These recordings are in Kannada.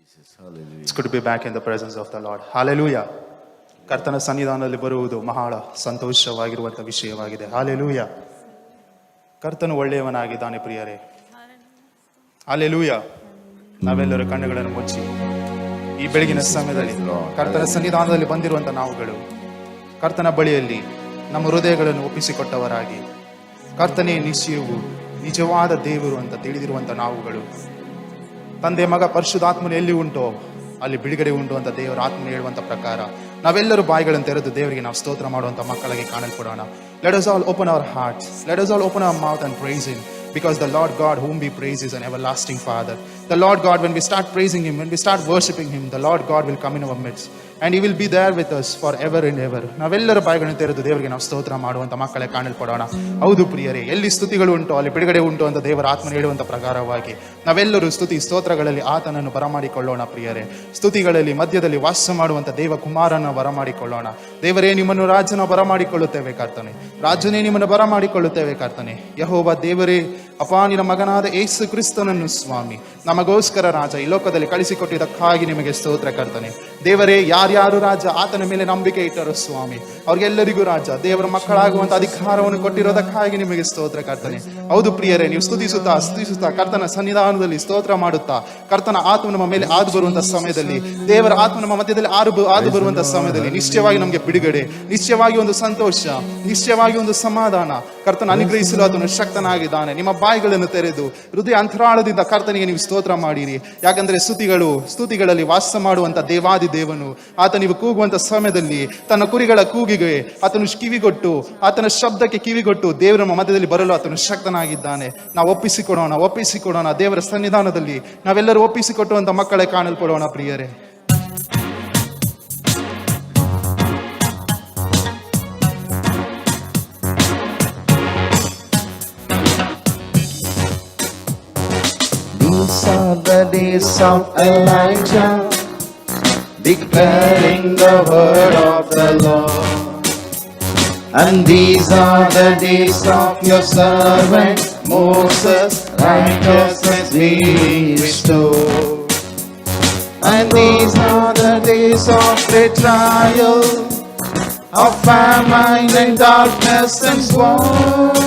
Jesus. Hallelujah. It's good to be back in the presence of the Lord. Hallelujah. ಕರ್ತನ ಸನ್ನಿಧಾನದಲ್ಲಿ ಬರುವುದು ಬಹಳ ಸಂತೋಷವಾಗಿರುವಂಥ ವಿಷಯವಾಗಿದೆ. ಹಾಲೆಲೂಯ. ಕರ್ತನು ಒಳ್ಳೆಯವನಾಗಿದ್ದಾನೆ ಪ್ರಿಯರೇ. ಹಾಲೆಲೂಯ. ನಾವೆಲ್ಲರೂ ಕಣ್ಣುಗಳನ್ನು ಮುಚ್ಚಿ ಈ ಬೆಳಗಿನ ಸಮಯದಲ್ಲಿ ಕರ್ತನ ಸನ್ನಿಧಾನದಲ್ಲಿ ಬಂದಿರುವಂಥ ನಾವುಗಳು ಕರ್ತನ ಬಳಿಯಲ್ಲಿ ನಮ್ಮ ಹೃದಯಗಳನ್ನು ಒಪ್ಪಿಸಿಕೊಟ್ಟವರಾಗಿ, ಕರ್ತನೇ ನಿಶ್ಚಯವು ನಿಜವಾದ ದೇವರು ಅಂತ ತಿಳಿದಿರುವಂಥ ನಾವುಗಳು, ತಂದೆ ಮಗ ಪರಿಶುದ್ಧಾತ್ಮನು ಎಲ್ಲಿ ಉಂಟೋ ಅಲ್ಲಿ ಬಿಡುಗಡೆ ಉಂಟು ಅಂತ ದೇವರ ಆತ್ಮನು ಹೇಳುವಂಥ ಪ್ರಕಾರ ನಾವೆಲ್ಲರೂ ಬಾಯಿಗಳನ್ನು ತೆರೆದು ದೇವರಿಗೆ ನಾವು ಸ್ತೋತ್ರ ಮಾಡುವಂಥ ಮಕ್ಕಳಿಗೆ ಕಾಣಲ್ಪಡೋಣ. Let us all open our hearts. Let us all open our mouth and praise Him. Because the Lord God whom we praise is an everlasting Father. The Lord God, when we start praising Him, when we start worshipping Him, the Lord God will come in our midst. And He will be there with us forever and ever. ನಾವೆಲ್ಲರ ಬಾಯಿಗಳನ್ನು ತೆರೆದು ದೇವರಿಗೆ ನಾವು ಸ್ತೋತ್ರ ಮಾಡುವಂಥ ಮಕ್ಕಳೇ ಕಾಣಲ್ಪಡೋಣ. ಹೌದು ಪ್ರಿಯರೇ, ಎಲ್ಲಿ ಸ್ತುತಿಗಳು ಉಂಟು ಅಲ್ಲಿ ಬಿಡುಗಡೆ ಉಂಟು ಅಂತ ದೇವರ ಆತ್ಮನ ಹೇಳುವಂಥ ಪ್ರಕಾರವಾಗಿ ನಾವೆಲ್ಲರೂ ಸ್ತುತಿ ಸ್ತೋತ್ರಗಳಲ್ಲಿ ಆತನನ್ನು ಬರಮಾಡಿಕೊಳ್ಳೋಣ. ಪ್ರಿಯರೇ, ಸ್ತುತಿಗಳಲ್ಲಿ ಮಧ್ಯದಲ್ಲಿ ವಾಸ ಮಾಡುವಂಥ ದೇವ ಕುಮಾರನ ಬರಮಾಡಿಕೊಳ್ಳೋಣ. ದೇವರೇ, ನಿಮ್ಮನ್ನು ರಾಜನ ಬರಮಾಡಿಕೊಳ್ಳುತ್ತೇವೆ ಕರ್ತನೆ. ರಾಜನೇ, ನಿಮ್ಮನ್ನು ಬರಮಾಡಿಕೊಳ್ಳುತ್ತೇವೆ ಕರ್ತನೆ. ಯೆಹೋವ ದೇವರೇ, ಅಪ್ಪ, ನಿನ್ನ ಮಗನಾದ ಯೇಸು ಕ್ರಿಸ್ತನನ್ನು ಸ್ವಾಮಿ ನಮಗೋಸ್ಕರ ರಾಜ ಈ ಲೋಕದಲ್ಲಿ ಕಳಿಸಿಕೊಟ್ಟಿದ್ದಕ್ಕಾಗಿ ನಿಮಗೆ ಸ್ತೋತ್ರ ಕರ್ತನೆ. ದೇವರೇ, ಯಾರ್ಯಾರು ರಾಜ ಆತನ ಮೇಲೆ ನಂಬಿಕೆ ಇಟ್ಟರು ಸ್ವಾಮಿ, ಅವ್ರಿಗೆಲ್ಲರಿಗೂ ರಾಜ ದೇವರ ಮಕ್ಕಳಾಗುವಂತ ಅಧಿಕಾರವನ್ನು ಕೊಟ್ಟಿರೋದಕ್ಕಾಗಿ ನಿಮಗೆ ಸ್ತೋತ್ರ ಕರ್ತನೆ. ಹೌದು ಪ್ರಿಯರೇ, ನೀವು ಸ್ತುತಿಸುತ್ತಾ ಕರ್ತನ ಸನ್ನಿಧಾನದಲ್ಲಿ ಸ್ತೋತ್ರ ಮಾಡುತ್ತಾ ಕರ್ತನ ಆತ್ಮ ನಮ್ಮ ಮೇಲೆ ಆದು ಬರುವಂತ ಸಮಯದಲ್ಲಿ, ದೇವರ ಆತ್ಮ ನಮ್ಮ ಮಧ್ಯದಲ್ಲಿ ಆದು ಬರುವಂತ ಸಮಯದಲ್ಲಿ ನಿಶ್ಚಯವಾಗಿ ನಮಗೆ ಬಿಡುಗಡೆ, ನಿಶ್ಚಯವಾಗಿ ಒಂದು ಸಂತೋಷ, ನಿಶ್ಚಯವಾಗಿ ಒಂದು ಸಮಾಧಾನ ಕರ್ತನ ಅನುಗ್ರಹಿಸಲು ಆತನು ಶಕ್ತನಾಗಿದ್ದಾನೆ. ನಿಮ್ಮ ಬಾಯಿಗಳನ್ನು ತೆರೆದು ಹೃದಯ ಅಂತರಾಳದಿಂದ ಕರ್ತನಿಗೆ ನೀವು ಸ್ತೋತ್ರ ಮಾಡಿರಿ. ಯಾಕಂದ್ರೆ ಸ್ತುತಿಗಳಲ್ಲಿ ವಾಸ ಮಾಡುವಂತ ದೇವಾದಿ ದೇವನು ಆತ ನೀವು ಕೂಗುವಂತ ಸಮಯದಲ್ಲಿ ತನ್ನ ಕುರಿಗಳ ಕೂಗಿಗೆ ಆತನು ಕಿವಿಗೊಟ್ಟು, ಆತನ ಶಬ್ದಕ್ಕೆ ಕಿವಿಗೊಟ್ಟು ದೇವರ ಮಧ್ಯದಲ್ಲಿ ಬರಲು ಆತನು ಶಕ್ತನಾಗಿದ್ದಾನೆ. ನಾವು ಒಪ್ಪಿಸಿಕೊಡೋಣ ದೇವರ ಸನ್ನಿಧಾನದಲ್ಲಿ ನಾವೆಲ್ಲರೂ ಒಪ್ಪಿಸಿಕೊಟ್ಟುವಂತ ಮಕ್ಕಳೇ ಕಾಣಲ್ಪಡೋಣ ಪ್ರಿಯರೇ. These are the days of Elijah, declaring the word of the Lord. And these are the days of your servant Moses, righteousness we restore. And these are the days of great trial, of famine and darkness and sword.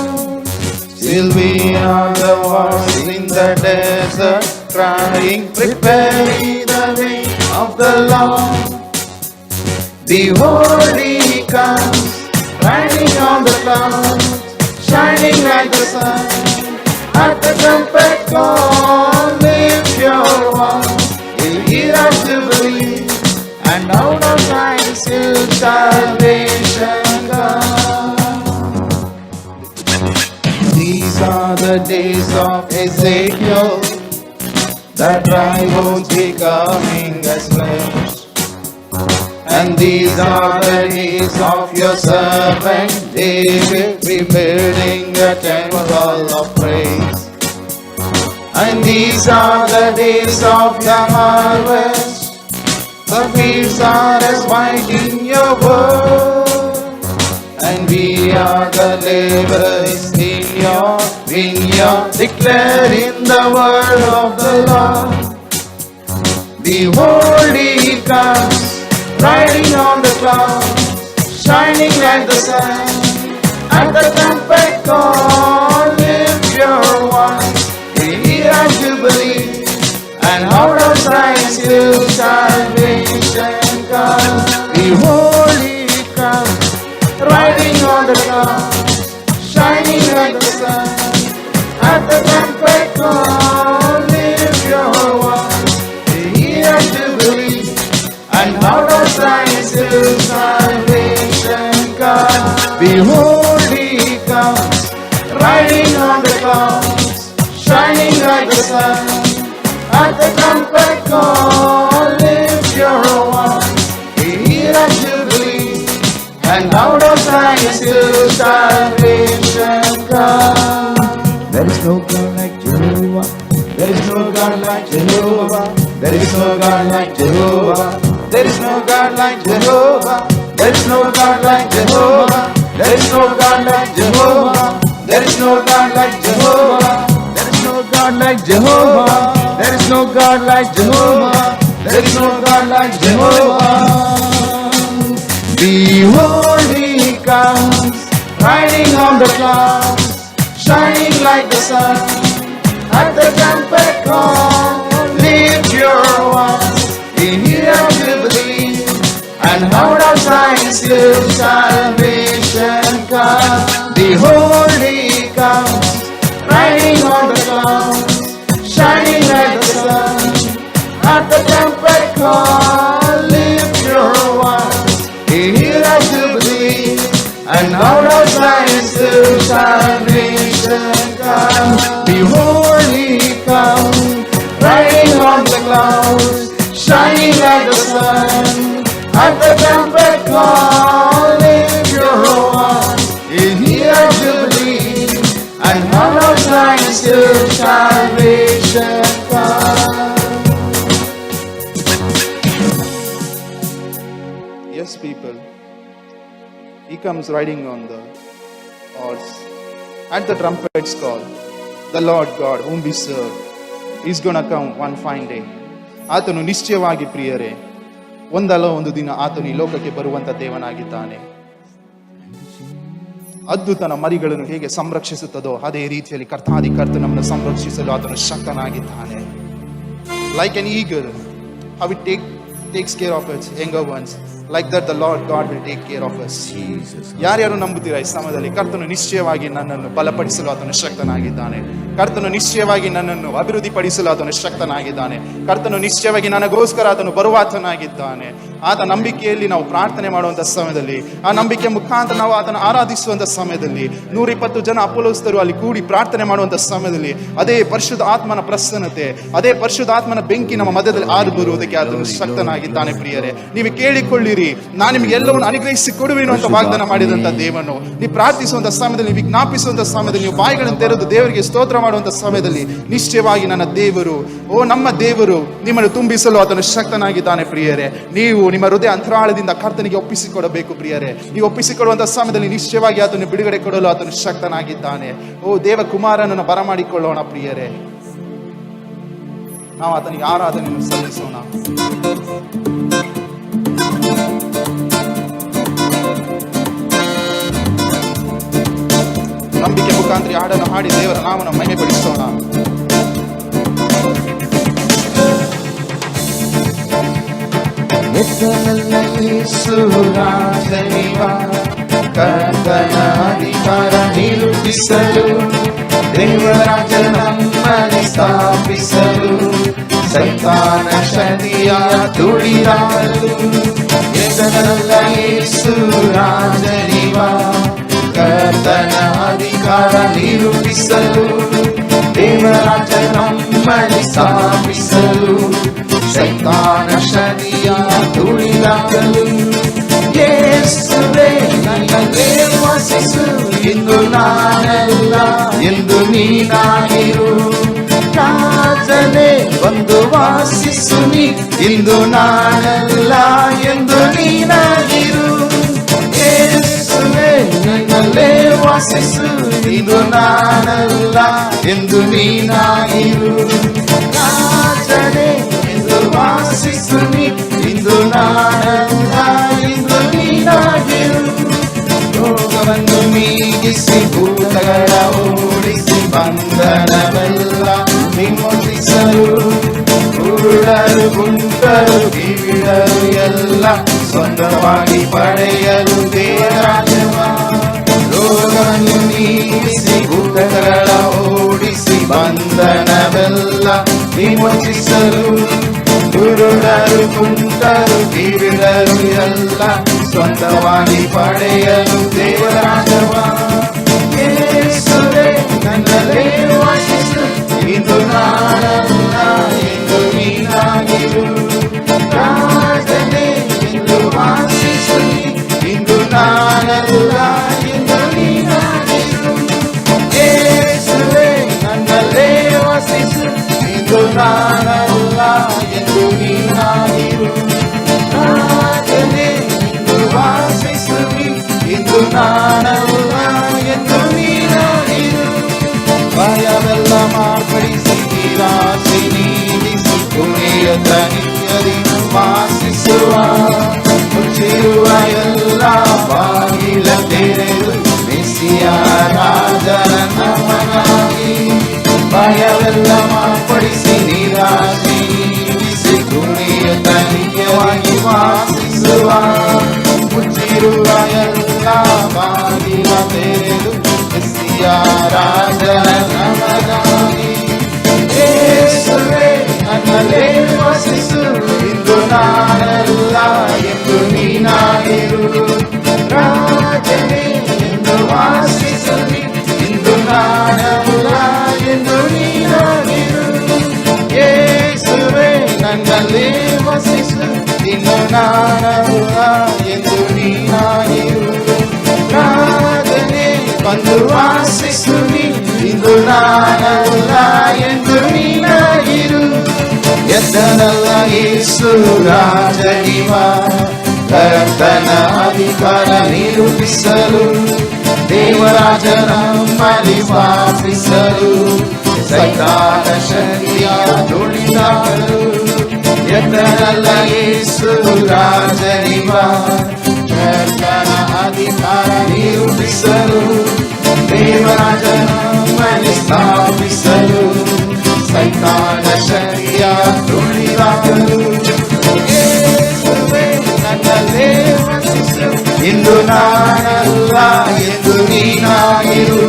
Still we are the ones in the desert, crying, prepare ye the way of the Lord. Behold, He comes, riding on the clouds, shining like the sun. At the trumpet call, lift your voice, He'll hear us jubilee, and out of Zion still salvation comes. These are the days of Ezekiel, the dry bones becoming as flesh. And these are the days of your servant David, rebuilding a temple of praise. And these are the days of the harvest, the fields are as white in your word. And we are the laborers in your vineyard, declaring the word of the Lord. Behold, He comes, riding on the clouds, shining like the sun. At the trumpet call, lift your voice, He'll hear us jubilee, and out of Zion still salvation comes. Behold, He comes, riding on the clouds, shining like the sun. At the trumpet call, lift your voice, hear us jubilee, and out of Zion still salvation comes. Behold, He comes, riding on the clouds, shining like the sun. At the trumpet call, lift your voice, hear us jubilee, and out of Zion still salvation comes. There is no God like Jehovah. There is no God like Jehovah. There is no God like Jehovah. There is no God like Jehovah. There is no God like Jehovah. There is no God like Jehovah. There is no God like Jehovah. There is no God like Jehovah. There is no God like Jehovah. no God like Jehovah. Behold, he comes, riding on the clouds, shining like the sun. At the trumpet call, lift your voice in year of jubilee, and out of Zion still salvation comes. Behold, he comes, riding on the clouds, shining like the sun. At the trumpet call, lift your voice in year of jubilee, and out of Zion still salvation comes. Behold, he comes, riding on the clouds, shining like the sun. At the trumpet call, lift your voice in year of jubilee, and out of Zion still salvation comes. Yes, people. He comes riding on the horse. At the trumpet's call, the Lord God whom we serve is gonna come one fine day. ಆತನು ನಿಶ್ಚಯವಾಗಿ ಪ್ರಿಯರೇ, ಒಂದಲ್ಲ ಒಂದು ದಿನ ಆತನು ಈ ಲೋಕಕ್ಕೆ ಬರುವಂತ ದೇವನಾಗಿದ್ದಾನೆ. ಹದ್ದು ತನ್ನ ಮರಿಗಳನ್ನು ಹೇಗೆ ಸಂರಕ್ಷಿಸುತ್ತದೋ ಅದೇ ರೀತಿಯಲ್ಲಿ ಕರ್ತಾದಿ ಕರ್ತ ನಮ್ಮನ್ನು ಸಂರಕ್ಷಿಸಲು ಆತನು ಶಕ್ತನಾಗಿದ್ದಾನೆ. Like an eagle, how it takes care of its younger ones, like that the Lord God will take care of us. ಯಾರ್ಯಾರು ನಂಬುತ್ತೀರಾ ಈ ಸಮಯದಲ್ಲಿ? ಕರ್ತನು ನಿಶ್ಚಯವಾಗಿ ನನ್ನನ್ನು ಬಲಪಡಿಸಲು ಆತನು ಶಕ್ತನಾಗಿದ್ದಾನೆ. ಕರ್ತನು ನಿಶ್ಚಯವಾಗಿ ನನ್ನನ್ನು ಅಭಿವೃದ್ಧಿಪಡಿಸಲು ಆತನು ಶಕ್ತನಾಗಿದ್ದಾನೆ. ಕರ್ತನು ನಿಶ್ಚಯವಾಗಿ ನನಗೋಸ್ಕರ ಆತನು ಬರುವಾತನಾಗಿದ್ದಾನೆ. ಆತ ನಂಬಿಕೆಯಲ್ಲಿ ನಾವು ಪ್ರಾರ್ಥನೆ ಮಾಡುವಂತ ಸಮಯದಲ್ಲಿ, ಆ ನಂಬಿಕೆ ಮುಖಾಂತರ ನಾವು ಆತನ ಆರಾಧಿಸುವಂತ ಸಮಯದಲ್ಲಿ, 120 ಜನ ಅಪೊಸ್ತಲರು ಅಲ್ಲಿ ಕೂಡಿ ಪ್ರಾರ್ಥನೆ ಮಾಡುವಂತ ಸಮಯದಲ್ಲಿ ಅದೇ ಪರಿಶುದ್ಧ ಆತ್ಮನ ಪ್ರಸನ್ನತೆ, ಅದೇ ಪರಿಶುದ್ಧ ಆತ್ಮನ ಬೆಂಕಿ ನಮ್ಮ ಮಧ್ಯದಲ್ಲಿ ಆರು ಬರುವುದಕ್ಕೆ ಆತನು ಶಕ್ತನಾಗಿದ್ದಾನೆ. ಪ್ರಿಯರೇ, ನೀವು ಕೇಳಿಕೊಳ್ಳಿರಿ, ನಾನು ನಿಮಗೆ ಎಲ್ಲವನ್ನು ಅನುಗ್ರಹಿಸಿ ಕೊಡುವೆನು ಅಂತ ವಾಗ್ದಾನ ಮಾಡಿದಂತ ದೇವನು, ನೀವು ಪ್ರಾರ್ಥಿಸುವಂತ ಸಮಯದಲ್ಲಿ, ವಿಜ್ಞಾಪಿಸುವಂತ ಸಮಯದಲ್ಲಿ, ನೀವು ಬಾಯಿಗಳನ್ನು ತೆರೆದು ದೇವರಿಗೆ ಸ್ತೋತ್ರ ಮಾಡುವಂತ ಸಮಯದಲ್ಲಿ ನಿಶ್ಚಯವಾಗಿ ನನ್ನ ದೇವರು, ನಮ್ಮ ದೇವರು ನಿಮ್ಮನ್ನು ತುಂಬಿಸಲು ಆತನು ಶಕ್ತನಾಗಿದ್ದಾನೆ. ಪ್ರಿಯರೇ, ನೀವು ನಿಮ್ಮ ಹೃದಯ ಅಂತರಾಳದಿಂದ ಕರ್ತನಿಗೆ ಒಪ್ಪಿಸಿಕೊಡಬೇಕು. ಪ್ರಿಯರೇ, ನೀವು ಒಪ್ಪಿಸಿಕೊಡುವಂತ ಸಮಯದಲ್ಲಿ ನಿಶ್ಚಯವಾಗಿ ಆತನು ಬಿಡುಗಡೆ ಕೊಡಲು ಆತನು ಶಕ್ತನಾಗಿದ್ದಾನೆ. ದೇವ ಕುಮಾರನನ್ನು ಬರಮಾಡಿಕೊಳ್ಳೋಣ. ಪ್ರಿಯರೇ, ನಾವು ಆತನಿಗೆ ಆರಾಧನೆಯನ್ನು ಸಲ್ಲಿಸೋಣ. ನಂಬಿಕೆ ಮುಖಾಂತರ ಹಾಡನ್ನು ಹಾಡಿ ದೇವರ ನಾಮವನ್ನು ಮಹಿಮೆಪಡಿಸೋಣ. ಕರ್ತನ ಅಧಿಕಾರ ನಿರೂಪಿಸಲು, ದೇವರಾಜ ನಮ್ಮಲ್ಲಿ ಸ್ಥಾಪಿಸಲು, ಸೈತಾನ ಶಕ್ತಿಯ ತುಳಿದಾಡಲು. ಎದರಲ್ಲ ಯೇಸು ರಾಜನಿವ, ಕರ್ತನ ಅಧಿಕಾರ ನಿರೂಪಿಸಲು, ದೇವರಾಜ ನಮ್ಮಲ್ಲಿ ಸ್ಥಾಪಿಸಲು, ಸೈತಾನ ಶಕ್ತಿಯ ತುಳಿದಾಡಲು. ಯೇಸುವೇ ನನ್ನಲ್ಲಿ ವಾಸಿಸು, ಇಂದು ನಾನಲ್ಲ ಎಂದು ನೀನಾಗಿರು. ರಾಜನೇ ಬಂದು ವಾಸಿಸು ನೀ, ಇಂದು ನಾನಲ್ಲ ಎಂದು ನೀನಾಗಿರು. ಯೇಸುವೇ ನನ್ನಲ್ಲೇ ವಾಸಿಸು, ಇಂದು ನಾನಲ್ಲ ಎಂದು ನೀನಾಗಿರು. ರಾಜನೇ ಎಂದು ವಾಸಿಸು ನೀ, ಇಂದು ನಾನಲ್ಲ ಎಂದು ನೀನಾಗಿರು. ರೋಗವನ್ನು ನೀಗಿಸಿ ಭೂತಗಳ ಓಡಿಸಿ ಬಂಧನವೆಲ್ಲ ವಿಮೋಚಿಸಲು, ಕುರುಡರು ಗುಂಟರು ಕಿವಿಡರು ಎಲ್ಲ ಸ್ವಂತವಾಗಿ ಪಡೆಯಲು ದೇವರಾಜವ. ರೋಗವನ್ನು ನೀಗಿಸಿ ಭೂತಗಳ ಓಡಿಸಿ ಬಂಧನವೆಲ್ಲ ವಿಮೋಚಿಸಲು, ಕುರುಡರು ಕುಂಟರು ಕಿವಿಡರು ಎಲ್ಲ ಸ್ವಂತವಾಗಿ ಪಡೆಯಲು ದೇವರಾಜವ. ಯೇಸುವೇ ನನ್ನಲ್ಲೇ ವಾಸಿಸು, ಇಂದು ನಾನಲ್ಲ ಎಂದು ನೀನಾಗಿರು. ರಾಜನೇ ಎಂದು ವಾಸಿಸು, ಇಂದು ನಾನಲ್ಲ ಎಂದು ನೀನಾಗಿರು. ಯೇಸುವೇ ನನ್ನಲ್ಲೇ ವಾಸಿಸು, ಇಂದು ನಾನಲ್ಲ ಎಂದು ನೀನಾಗಿರು. ರಾಜನೇ ಎಂದು ವಾಸಿಸು, ಇಂದು ನಾನಲ್ಲ ಎಂದು ನೀನಾಗಿರು. ಭಯವೆಲ್ಲ ಮಾರ್ಪಡಿಸಿ ನಿರಾಸೆ ನೀಗಿಸಿ, ಪುಣ್ಯದ ನಿತ್ಯದಿ ರಾಜನ ನಮಗಾಗಿ ಭಯವೆಲ್ಲ ಮಾರ್ಪಡಿಸಿ ನಿರಾಶೆ ಗುಣಿಯುತ್ತ ನಿತ್ಯವಾಗಿ ವಾಸಿಸುವ ಮುಚ್ಚಿರುವ ಎಲ್ಲ ಬಾಗಿಲ ತೆರೆದು ಮೆಸ್ಸಿಯ ರಾಜನ ನಮಗಾಗಿ ಯೇಸುವೇ ನನ್ನಲ್ಲೇ ವಾಸಿಸು ಇಂದು ನಾನಲ್ಲ ಎಂದು ನೀನಾಗಿರು ರಾಜನೇ ಎಂದು ವಾಸಿಸು ಇಂದು ನಾನಲ್ಲ ಎಂದು ನೀನಾಗಿರು ಯೇಸುವೇ ನನ್ನಲ್ಲಿ ವಾಸಿಸು ಇನ್ನು ನಾನಲ್ಲ ಎಂದು ನೀನಾಗಿರು ರಾಜನೇ ಬಂದು ವಾಸಿಸು ಇಂದು ನಾನಲ್ಲ ಎಂದು ನೀನಾಗಿರು ಎದ್ದನಲ್ಲ ಯೇಸು ರಾಜನಿವ ಕರ್ತನ ಅಧಿಕಾರ ನಿರೂಪಿಸಲು ದೇವರಾಜನ ಮನೆ ವಾಸಿಸಲು ಸೈತಾನ ಶಕ್ತಿಯ ನುಡಿದಾಗಲು ಎದ್ದನಲ್ಲ ಯೇಸು ರಾಜನಿವ ಕರ್ತನ ಅಧಿಕಾರ ನಿರೂಪಿಸಲು ದೇವರಾಜನ ಮನೆ ಸ್ಥಾಪಿಸಲು ಸೈತಾನ ಶಕ್ತಿಯ ನುಡಿದಾಗಲು ಯೇಸುವೇ ನನ್ನಲ್ಲೇ ವಾಸಿಸು ಇಂದು ನಾನಲ್ಲ ಎಂದು ನೀನಾಗಿರು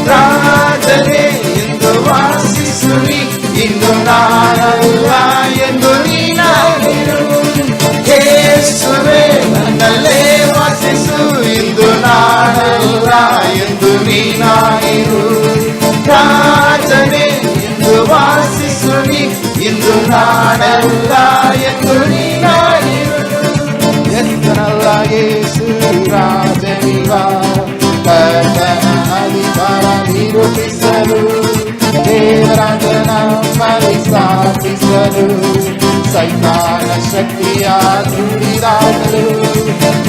ರಾಜನೇ ಎಂದು ವಾಸಿಸುವಿ ಇಂದು ನಾನಲ್ಲ ಎಂದು ನೀನಾಗಿರು ಯೇಸುವೇ ನನ್ನಲ್ಲೇ ವಾಸಿಸು ಇಂದು ನಾನಲ್ಲ ಎಂದು ನೀನಾಗಿರು ರಾಜನೇ ಎಂದು ವಾಸಿಸುವಿ ಇಂದು ನಾನಲ್ಲ ಎಂದು ನೀನಾಗಿರು ಎತ್ತನಲ್ಲ ಯೇಸು ರಾಜನಿವ ಕರ್ತನ ಅಧಿಕಾರ ನಿರೂಪಿಸಲು ದೇವರಾಜನ ಮನೆ ಸ್ಥಾಪಿಸಲು ಸೈತಾನ ಶಕ್ತಿಯ ನುಡಿದಾಗಲು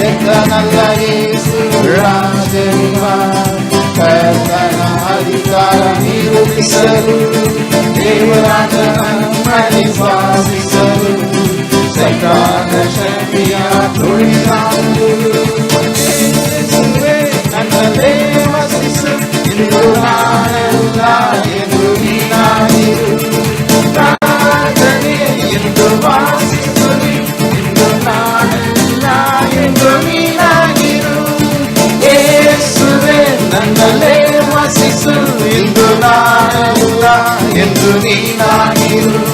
ಎತ್ತನಲ್ಲ ಯೇಸು ರಾಜನಿವ ಕರ್ತನ ಅಧಿಕಾರ ನಿರೂಪಿಸಲು ದೇವರಾಜನ ಮನೆ ವಾಸಿಸಲು ಸೈತಾನ ಶಕ್ತಿಯ ನುಡಿದಾಗಲು ನನ್ನಲ್ಲೇ ವಾಸಿಸು ಇಂದು ನಾನಲ್ಲ ಎಂದು ನೀನಾಗಿರು ರಾಜನೇ ಎಂದು ವಾಸಿಸು ಇಂದು ನಾನಲ್ಲ ಎಂದು ನೀನಾಗಿರು ಯೇಸುವೇ ನನ್ನಲ್ಲೇ ವಾಸಿಸು ಇಂದು ನಾನಲ್ಲ ಎಂದು ನೀನಾಗಿರು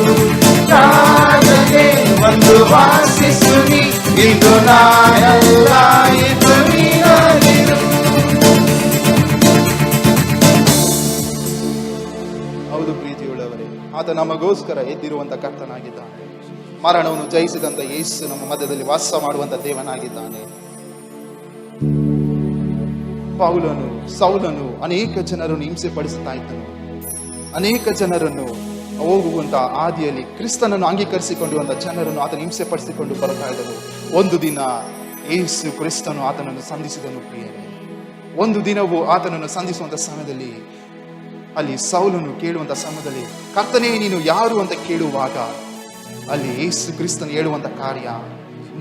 ರಾಜನೇ ಒಂದು ವಾಸಿಸುವಿ ಇಂದು ನಾನಲ್ಲ ಎಂದು ನೀನಾಗಿರು. ಹೌದು ಪ್ರೀತಿಯುಳ್ಳವರೇ, ಆತ ನಮಗೋಸ್ಕರ ಎದ್ದಿರುವಂತ ಕರ್ತನಾಗಿದ್ದಾನೆ. ಮರಣವನ್ನು ಜಯಿಸಿದಂತ ಯೇಸು ನಮ್ಮ ಮಧ್ಯದಲ್ಲಿ ವಾಸ ಮಾಡುವಂತ ದೇವನಾಗಿದ್ದಾನೆ. ಸೌಲನು ಅನೇಕ ಜನರನ್ನು ಹಿಂಸೆ ಪಡಿಸುತ್ತಾ ಇದ್ದನು. ಅನೇಕ ಜನರನ್ನು ಹೋಗುವಂತ ಆದಿಯಲ್ಲಿ ಕ್ರಿಸ್ತನನ್ನು ಅಂಗೀಕರಿಸಿಕೊಂಡುವಂತ ಜನರನ್ನು ಆತನ ಹಿಂಸೆ ಪಡಿಸಿಕೊಂಡು ಬರ್ತಾ ಇದ್ದನು. ಒಂದು ದಿನ ಯೇಸು ಕ್ರಿಸ್ತನು ಆತನನ್ನು ಸಂಧಿಸಿದನು. ಪ್ರಿಯರೇ, ಒಂದು ದಿನವೂ ಆತನನ್ನು ಸಂಧಿಸುವಂತ ಸಮಯದಲ್ಲಿ ಅಲ್ಲಿ ಸೌಲನು ಕೇಳುವಂತ ಸಮಯದಲ್ಲಿ ಕರ್ತನೇ ನೀನು ಯಾರು ಅಂತ ಕೇಳುವಾಗ ಅಲ್ಲಿ ಯೇಸು ಕ್ರಿಸ್ತನು ಹೇಳುವಂತ ಕಾರ್ಯ,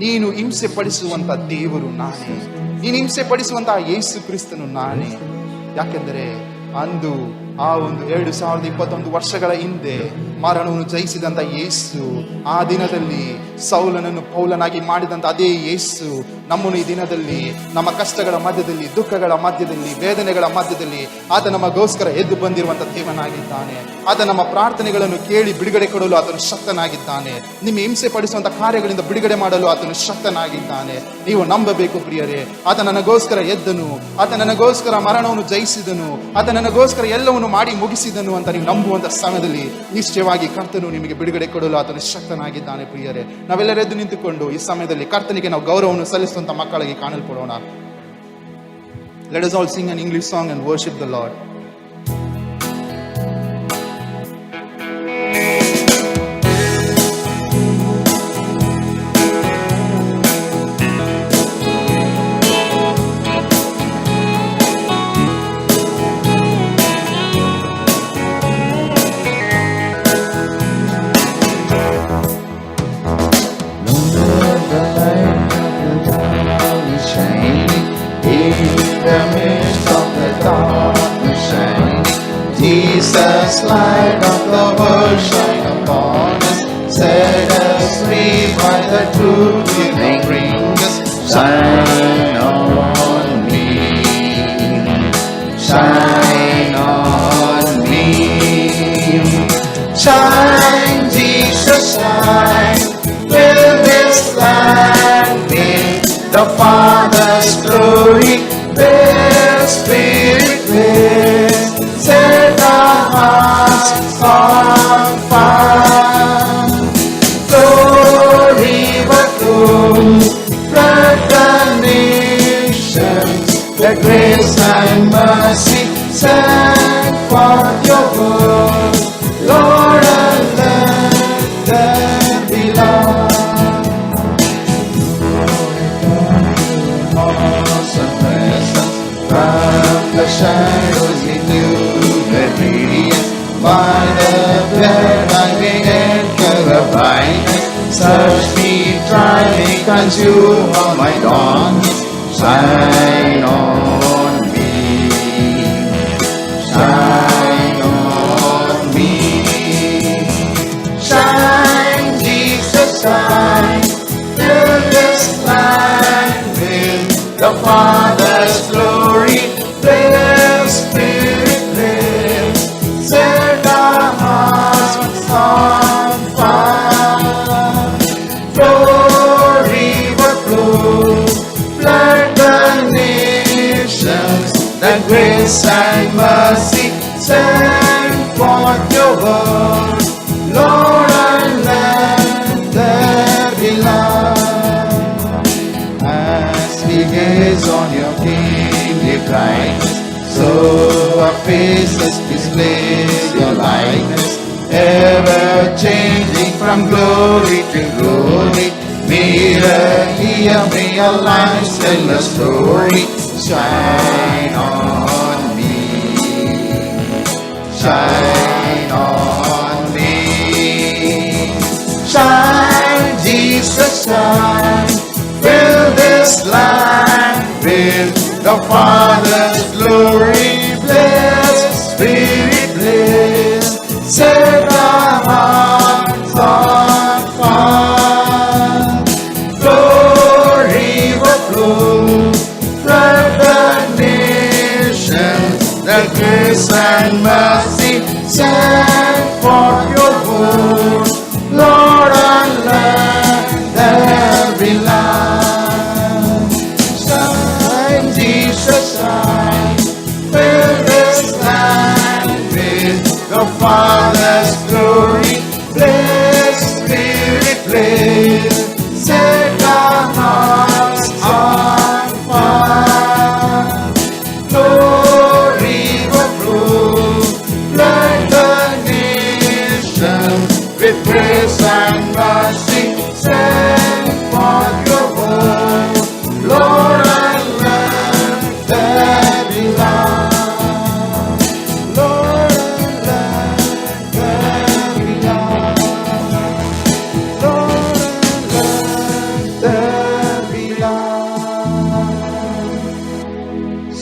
ನೀನು ಹಿಂಸೆ ಪಡಿಸುವಂತ ದೇವರು ನಾನೇ, ನೀನು ಹಿಂಸೆ ಪಡಿಸುವಂತ ಯೇಸು ಕ್ರಿಸ್ತನು ನಾನೇ. ಯಾಕೆಂದರೆ ಅಂದು ಆ ಒಂದು 2021 ವರ್ಷಗಳ ಹಿಂದೆ ಮರಣವನ್ನು ಜಯಿಸಿದಂತ ಯೇಸು ಆ ದಿನದಲ್ಲಿ ಸೌಲನನ್ನು ಪೌಲನಾಗಿ ಮಾಡಿದಂತ ಅದೇ ಯೇಸು ನಮ್ಮನ್ನು ಈ ದಿನದಲ್ಲಿ ನಮ್ಮ ಕಷ್ಟಗಳ ಮಧ್ಯದಲ್ಲಿ, ದುಃಖಗಳ ಮಧ್ಯದಲ್ಲಿ, ವೇದನೆಗಳ ಮಧ್ಯದಲ್ಲಿ ಆತ ನಮಗೋಸ್ಕರ ಎದ್ದು ಬಂದಿರುವಂತ ದೇವನಾಗಿದ್ದಾನೆ. ಆತ ನಮ್ಮ ಪ್ರಾರ್ಥನೆಗಳನ್ನು ಕೇಳಿ ಬಿಡುಗಡೆ ಕೊಡಲು ಆತನು ಶಕ್ತನಾಗಿದ್ದಾನೆ. ನಿಮ್ಮ ಹಿಂಸೆ ಪಡಿಸುವಂತ ಕಾರ್ಯಗಳಿಂದ ಬಿಡುಗಡೆ ಮಾಡಲು ಆತನು ಶಕ್ತನಾಗಿದ್ದಾನೆ. ನೀವು ನಂಬಬೇಕು ಪ್ರಿಯರೇ. ಆತ ನನಗೋಸ್ಕರ ಎದ್ದನು, ಆತ ನನಗೋಸ್ಕರ ಮರಣವನ್ನು ಜಯಿಸಿದನು, ಆತ ನನಗೋಸ್ಕರ ಎಲ್ಲವನ್ನು ಮಾಡಿ ಮುಗಿಸಿದನು ಅಂತ ನೀವು ನಂಬುವಂತ ಸಮಯದಲ್ಲಿ ನಿಶ್ಚಯವಾಗಿ ಕರ್ತನು ನಿಮಗೆ ಬಿಡುಗಡೆ ಕೊಡಲು ಆತನು ಶಕ್ತನಾಗಿದ್ದಾನೆ. ಪ್ರಿಯರೇ, ನಾವೆಲ್ಲರೂ ಎದ್ದು ನಿಂತುಕೊಂಡು ಈ ಸಮಯದಲ್ಲಿ ಕರ್ತನಿಗೆ ನಾವು ಗೌರವವನ್ನು ಸಲ್ಲಿಸುವಂತ ಮಕ್ಕಳಿಗೆ ಕಾಣಲ್ಪಡೋಣ. Let us all sing an English song and worship the Lord. The midst of the Jesus, light of the world, shine upon us. Set us free by the truth you bring us. Shine on me. Shine on me. Shine, Jesus, shine. Fill this land with the Father's glory. Their Spirit will set our hearts on fire. Glory but flow, flood the nations. Let grace and mercy send forth your word. Lord, and let there be love. Awesome presence from the shadows renew their radiance. By the blood I may enter the brightness. Search me, try me, consume all my darkness. Shine on me. Shine on me. Shine, Jesus, shine. Fill this land with the Father's glory. Their Spirit lives. Set our hearts on fire. Glory but flow, flood the nations. That grace and mercy send forth your word. Lord, and let there be love. As we gaze on your kingly brightness, so our faces display your likeness. Ever changing from glory to glory. Mirror here, may our lives tell a story. Shine on me. Shine on me. Shine, Jesus, shine. Fill this land with the Father's glory. Bless, Spirit, bless. Set our hearts on fire. Glory will flow, flood the nations. That grace and mercy send forth your word. Lord, and let there be light. Shine, Jesus, shine. Fill this land with the Father's glory. Bless, Spirit, bless. Set our hearts on fire. Glory will flow, flood the nations. With grace and mercy send forth your word. Lord, and let there be love. Lord, and let there be love. Lord, and let there be love.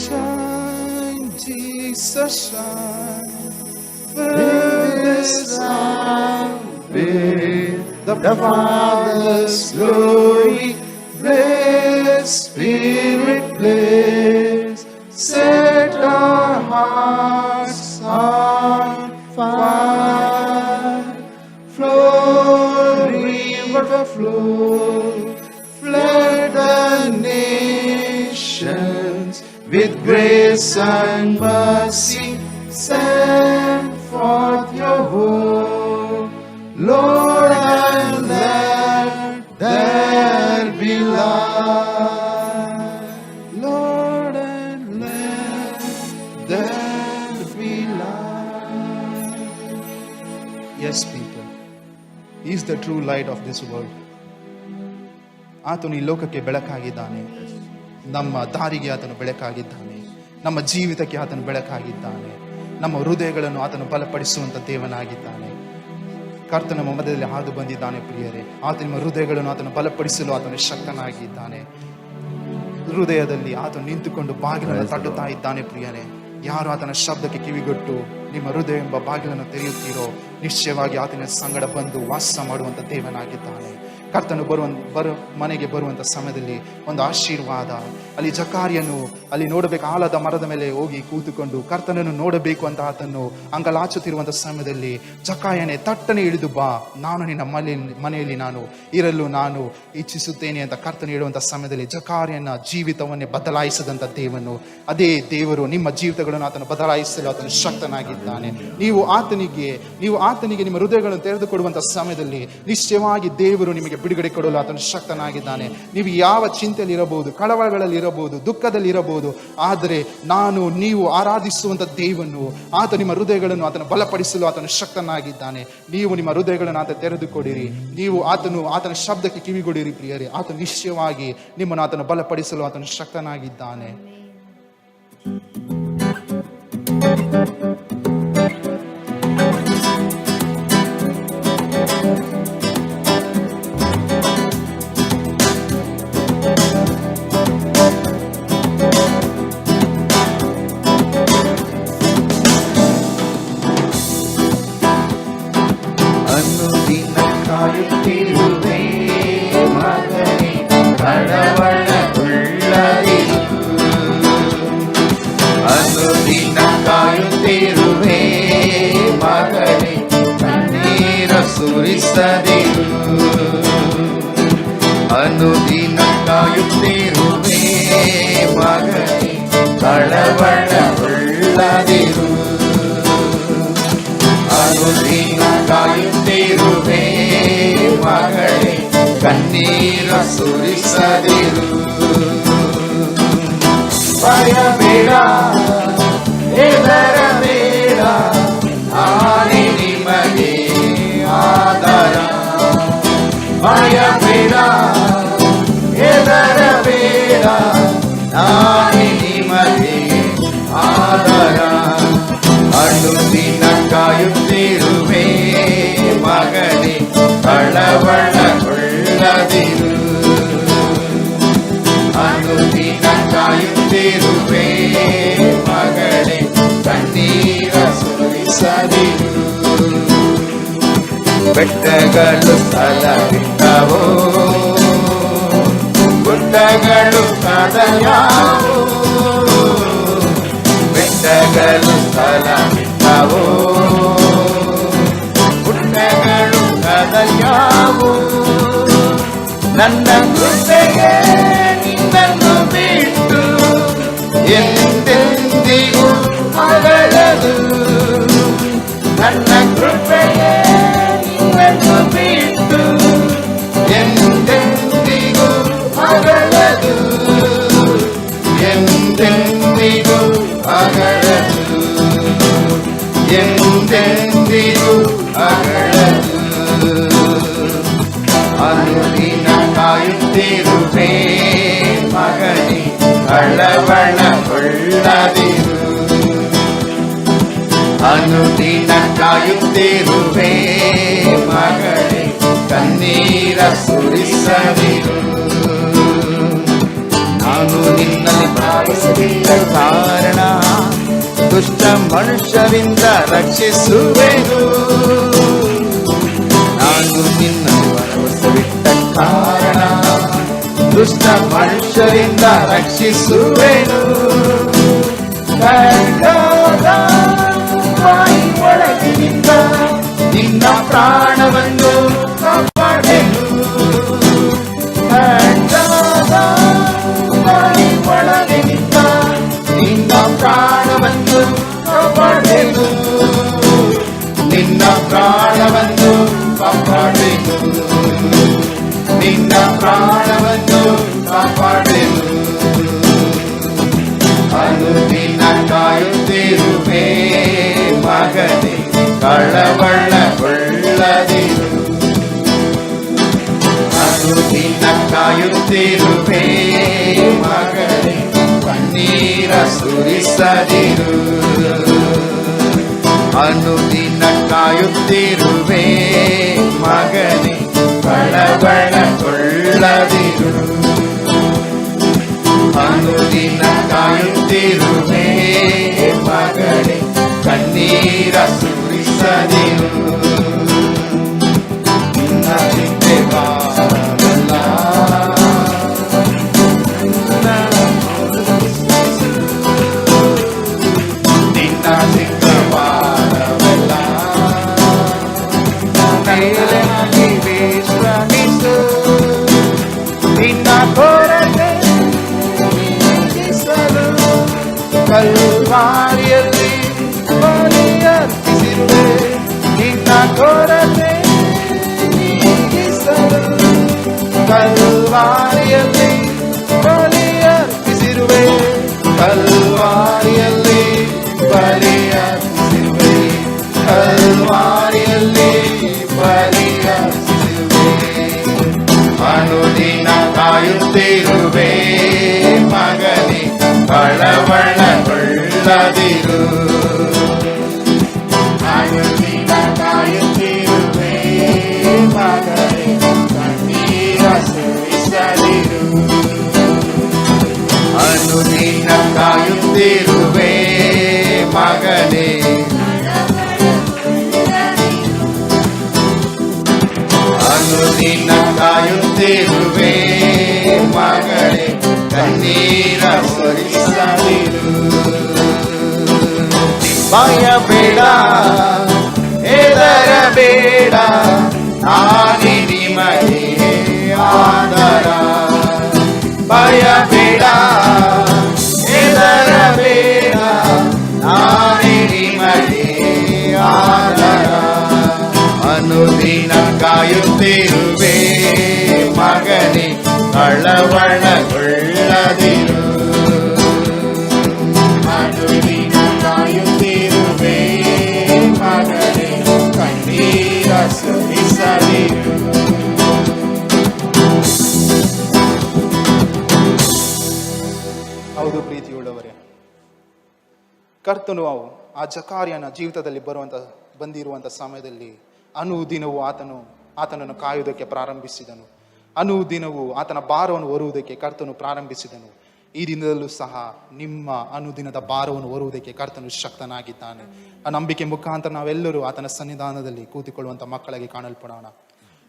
Shine, Jesus, shine. Fill this land with the Father's glory. Bless, Spirit, bless. Set our hearts on fire. Flow, river flow, flood the nations. With grace and mercy send forth your word. Lord, and let there be light. Lord, and let there be light. Yes, people. He is the true light of this world. ಆತನು ಈ ಲೋಕಕ್ಕೆ ಬೆಳಕಾಗಿದ್ದಾನೆ. ನಮ್ಮ ದಾರಿಗೆ ಆತನು ಬೆಳಕಾಗಿದ್ದಾನೆ. ನಮ್ಮ ಜೀವಿತಕ್ಕೆ ಆತನು ಬೆಳಕಾಗಿದ್ದಾನೆ. ನಮ್ಮ ಹೃದಯಗಳನ್ನು ಆತನು ಬಲಪಡಿಸುವಂತ ದೇವನಾಗಿದ್ದಾನೆ. ಕರ್ತನ ನಮ್ಮ ಮಧ್ಯದಲ್ಲಿ ಹಾದು ಬಂದಿದ್ದಾನೆ ಪ್ರಿಯರೇ. ಆತ ನಿಮ್ಮ ಹೃದಯಗಳನ್ನು ಆತನು ಬಲಪಡಿಸಲು ಆತನು ಶಕ್ತನಾಗಿದ್ದಾನೆ. ಹೃದಯದಲ್ಲಿ ಆತನು ನಿಂತುಕೊಂಡು ಬಾಗಿಲನ್ನು ತಟ್ಟುತ್ತಾ ಇದ್ದಾನೆ ಪ್ರಿಯರೇ. ಯಾರು ಆತನ ಶಬ್ದಕ್ಕೆ ಕಿವಿಗೊಟ್ಟು ನಿಮ್ಮ ಹೃದಯ ಎಂಬ ಬಾಗಿಲನ್ನು ತೆರೆಯುತ್ತೀರೋ, ನಿಶ್ಚಯವಾಗಿ ಆತನ ಸಂಗಡ ಬಂದು ವಾಸ ಮಾಡುವಂಥ ದೇವನಾಗಿದ್ದಾನೆ. ಕರ್ತನು ಮನೆಗೆ ಬರುವಂಥ ಸಮಯದಲ್ಲಿ ಒಂದು ಆಶೀರ್ವಾದ. ಅಲ್ಲಿ ಜಕಾರಿಯನ್ನು ಅಲ್ಲಿ ನೋಡಬೇಕು, ಆಲದ ಮರದ ಮೇಲೆ ಹೋಗಿ ಕೂತುಕೊಂಡು ಕರ್ತನನ್ನು ನೋಡಬೇಕು ಅಂತ ಆತನು ಅಂಗಲಾಚುತ್ತಿರುವಂಥ ಸಮಯದಲ್ಲಿ, ಜಕಾಯನೇ ತಟ್ಟನೆ ಇಳಿದು ಬಾ, ನಾನು ನಿನ್ನ ಮನೆಯಲ್ಲಿ ನಾನು ಇರಲು ನಾನು ಇಚ್ಛಿಸುತ್ತೇನೆ ಅಂತ ಕರ್ತನು ಹೇಳುವಂಥ ಸಮಯದಲ್ಲಿ ಜಕಾರಿಯನ ಜೀವಿತವನ್ನೇ ಬದಲಾಯಿಸಿದಂಥ ದೇವನು, ಅದೇ ದೇವರು ನಿಮ್ಮ ಜೀವಿತಗಳನ್ನು ಆತನು ಬದಲಾಯಿಸಲು ಆತನು ಶಕ್ತನಾಗಿದ್ದಾನೆ. ನೀವು ಆತನಿಗೆ ನಿಮ್ಮ ಹೃದಯಗಳನ್ನು ತೆರೆದುಕೊಡುವಂಥ ಸಮಯದಲ್ಲಿ ನಿಶ್ಚಯವಾಗಿ ದೇವರು ನಿಮಗೆ ಬಿಡುಗಡೆ ಕೊಡಲು ಆತನು ಶಕ್ತನಾಗಿದ್ದಾನೆ. ನೀವು ಯಾವ ಚಿಂತೆಯಲ್ಲಿ ಇರಬಹುದು, ಕಳವಳಗಳಲ್ಲಿ ಇರಬಹುದು, ದುಃಖದಲ್ಲಿ ಇರಬಹುದು, ಆದರೆ ನೀವು ಆರಾಧಿಸುವಂಥ ದೇವನು ಆತ ನಿಮ್ಮ ಹೃದಯಗಳನ್ನು ಆತನು ಬಲಪಡಿಸಲು ಆತನು ಶಕ್ತನಾಗಿದ್ದಾನೆ. ನೀವು ನಿಮ್ಮ ಹೃದಯಗಳನ್ನು ಆತ ತೆರೆದುಕೊಡಿರಿ, ನೀವು ಆತನ ಶಬ್ದಕ್ಕೆ ಕಿವಿಗೊಡಿರಿ ಪ್ರಿಯರೇ. ಆತ ನಿಶ್ಚಯವಾಗಿ ನಿಮ್ಮನ್ನು ಆತನು ಬಲಪಡಿಸಲು ಆತನು ಶಕ್ತನಾಗಿದ್ದಾನೆ. ಅನುದಿನ ಕಾಯುತ್ತಿರುವೆ ಮಗನೇ, ಕಳವಳಗೊಳ್ಳದಿರು. ಅನುದಿನ ಕಾಯುತ್ತಿರುವೆ ಮಗನೇ, ಕಣ್ಣೀರ ಸುರಿಸದಿರು. ಅನುದಿನ ಕಾಯುತ್ತಿರುವೆ ಮಗನೇ, ಕಳವಳಗೊಳ್ಳದಿರು. ಅನುದಿನ ಕಾಯುತ್ತಿರುವೆ ಮಗಳೇ, ಕಣ್ಣೀರ ಸುರಿಸದಿರು. ಭಯಬೇಡ, ಹೆದರಬೇಡ, ನಾನೇ ನಿಮಗೆ ಆಧಾರ. ಭಯಬೇಡ, ಹೆದರಬೇಡ, ನಾನೇ ನಿಮಗೆ ಆಧಾರ. ಅನುದಿನ ಕಾಯುತ್ತಿರುವೆ ಮಗನೇ, ಕಳವಳಗೊಳ್ಳದಿರು. ಅನುದಿನ ಕಾಯುತ್ತಿರುವೆ ಮಗನೇ, ಕಣ್ಣೀರ ಸುರಿಸದಿರು. ಬೆಟ್ಟಗಳು ಸ್ಥಳ ಬಿಟ್ಟವೋ, ಗುಡ್ಡಗಳು ಕದಲ್ಯಾವೋ. ಬೆಟ್ಟಗಳು ಸ್ಥಳ ಬಿಟ್ಟವೋ, ಗುಡ್ಡಗಳು ಕದಲ್ಯಾವೋ. ನನ್ನ ಕೃಪೆಗೆ ನಿನ್ನನ್ನು ಬಿಟ್ಟು ಎಂದೆಂದಿಗೂ ಅಗಲದು. ನನ್ನ ಕೃಪೆಗೆ ನಿನ್ನನ್ನು ಬಿಟ್ಟು ಎಂದೆಂದಿಗೂ ಅಗಲದು. ಎಂದೆಂದಿಗೂ ಅಗಲದು, ಎಂದೆಂದಿಗೂ ಅಗಲದು. ಅನುದಿನ ಕಾಯುತ್ತಿರುವೆ ಮಗನೇ, ಕಳವಳಗೊಳ್ಳದಿರು. ಅನುದಿನ ಕಾಯುತ್ತಿರುವೆ ಮಗಳೇ, ಕಣ್ಣೀರ ಸುರಿಸದಿರು. ನಾನು ನಿನ್ನಲ್ಲಿ ಭಾವಿಸಿದ ಕಾರಣ ದುಷ್ಟ ಮನುಷ್ಯರಿಂದ ರಕ್ಷಿಸುವೆನು. ನಾನು ನಿನ್ನಲ್ಲಿ ಭರವಸವಿಟ್ಟ ಕಾರಣ ದುಷ್ಟ ಮನುಷ್ಯರಿಂದ ರಕ್ಷಿಸುವೆನು. ಬಾಯಿ ಒಳಗಿನಿಂದ ನಿನ್ನ ಪ್ರಾಣವನ್ನು ಕಾಪಾಡೆನು. ಬಾಯಿ ಒಳಗಿನಿಂದ ನಿನ್ನ ಪ್ರಾಣವನ್ನು ಕಾಪಾಡೆನು. ನಿನ್ನ ಪ್ರಾಣವನ್ನು ಕಾಪಾಡೆನು. ನಿನ್ನ ಪ್ರಾಣವನ್ನು ಕಾಪಾಡೆನು. ಅನುದಿನ ಕಾಯುತ್ತಿರುವೆ ಮಗನೇ, ಕಳವಳಗೊಳ್ಳದಿರು. ಅನುದಿನ ಕಾಯುತ್ತಿರುವೆ ಮಗನೇ, ಕಣ್ಣೀರ ಸುರಿಸದಿರು. ಅನುದಿನ ಕಾಯುತ್ತಿರುವೆ ಮಗನೇ, ಕಳವಳಗೊಳ್ಳದಿರು. ಅನುದಿನ ಕಾಯುತ್ತಿರುವೆ ಕಣ್ಣೀರ ಸುರಿಸದಿರು. ನಿನ್ನ ಚಿಂತೆ ಭಾರವಲ್ಲ, ನಿನ್ನ ಚಿಂತೆ ಭಾರವಲ್ಲ. ಮೇಲೆ ಹಾಕಿ ವಿಶ್ರಮಿಸು, ನಿನ್ನ ಕೊರತೆ ನೀಗಿಸಲು ಕಲ್ವಾರಿಯಲ್ಲಿ ಬಲಿಯರ್ಪಿಸಿರುವೆ. ನಿನ್ನ ಕೊರತೆ ನೀಗಿಸಲು ಕಲ್ವಾರಿಯಲ್ಲಿ ಬಲಿಯರ್ಪಿಸಿರುವೆ. ಕಲ್ವಾರಿಯಲ್ಲಿ ಬಲಿಯರ್ಪಿಸಿರುವೆ. ಕಲ್ವಾರಿಯಲ್ಲಿ ಬಲಿಯರ್ಪಿಸಿರುವೆ. ಅನುದಿನ ಕಾಯುತ್ತಿರುವೆ ಮಗನೇ, ಕಳವಳಗೊಳ್ಳದಿರು. ಅನುದಿನ ಕಾಯುತ್ತಿರುವೆ ಮಗನೇ, ಕಣ್ಣೀರ ಸುರಿಸದಿರು. ಅನುದಿನ ಕಾಯುತ್ತಿರುವೆ ಮಗನೇ, ಅನುದಿನ ಕಾಯುತ್ತಿರುವೆ ಮಗಳೇ, ಕಣ್ಣೀರ ಸುರಿಸದಿರು. ಭಯ ಬೇಡ, ಹೆದರಬೇಡ, ನಾನೇ ನಿಮಗೆ ಆಧಾರ. ಭಯ ಬೇಡ, ಹೆದರಬೇಡ, ನಾನೇ ನಿಮಗೆ ಆಧಾರ. ಅನುದಿನ ಕಾಯುತ್ತಿರುವೆ ಮಗನೇ, ಕಳವಳಗೊಳ್ಳದಿರು. ಅನುದಿನ ಕಾಯುತ್ತಿರುವೆ ಮಗನೇ, ಕಣ್ಣೀರ ಸುರಿಸದಿರು. ಹೌದು ಪ್ರೀತಿಯುಳ್ಳವರೇ, ಕರ್ತನು ಆ ಜಕಾರ್ಯನ ಜೀವಿತದಲ್ಲಿ ಬಂದಿರುವಂಥ ಸಮಯದಲ್ಲಿ ಅನುದಿನವೂ ಆತನನ್ನು ಕಾಯುವುದಕ್ಕೆ ಪ್ರಾರಂಭಿಸಿದನು. ಅನುದಿನವೂ ಆತನ ಭಾರವನ್ನು ಹೊರುವುದಕ್ಕೆ ಕರ್ತನು ಪ್ರಾರಂಭಿಸಿದನು. ಈ ದಿನದಲ್ಲೂ ಸಹ ನಿಮ್ಮ ಅನುದಿನದ ಭಾರವನ್ನು ಹೊರುವುದಕ್ಕೆ ಕರ್ತನು ಶಕ್ತನಾಗಿದ್ದಾನೆ. ಆ ನಂಬಿಕೆ ಮುಖಾಂತರ ನಾವೆಲ್ಲರೂ ಆತನ ಸನ್ನಿಧಾನದಲ್ಲಿ ಕೂತಿಕೊಳ್ಳುವಂಥ ಮಕ್ಕಳಾಗಿ ಕಾಣಲ್ಪಡೋಣ.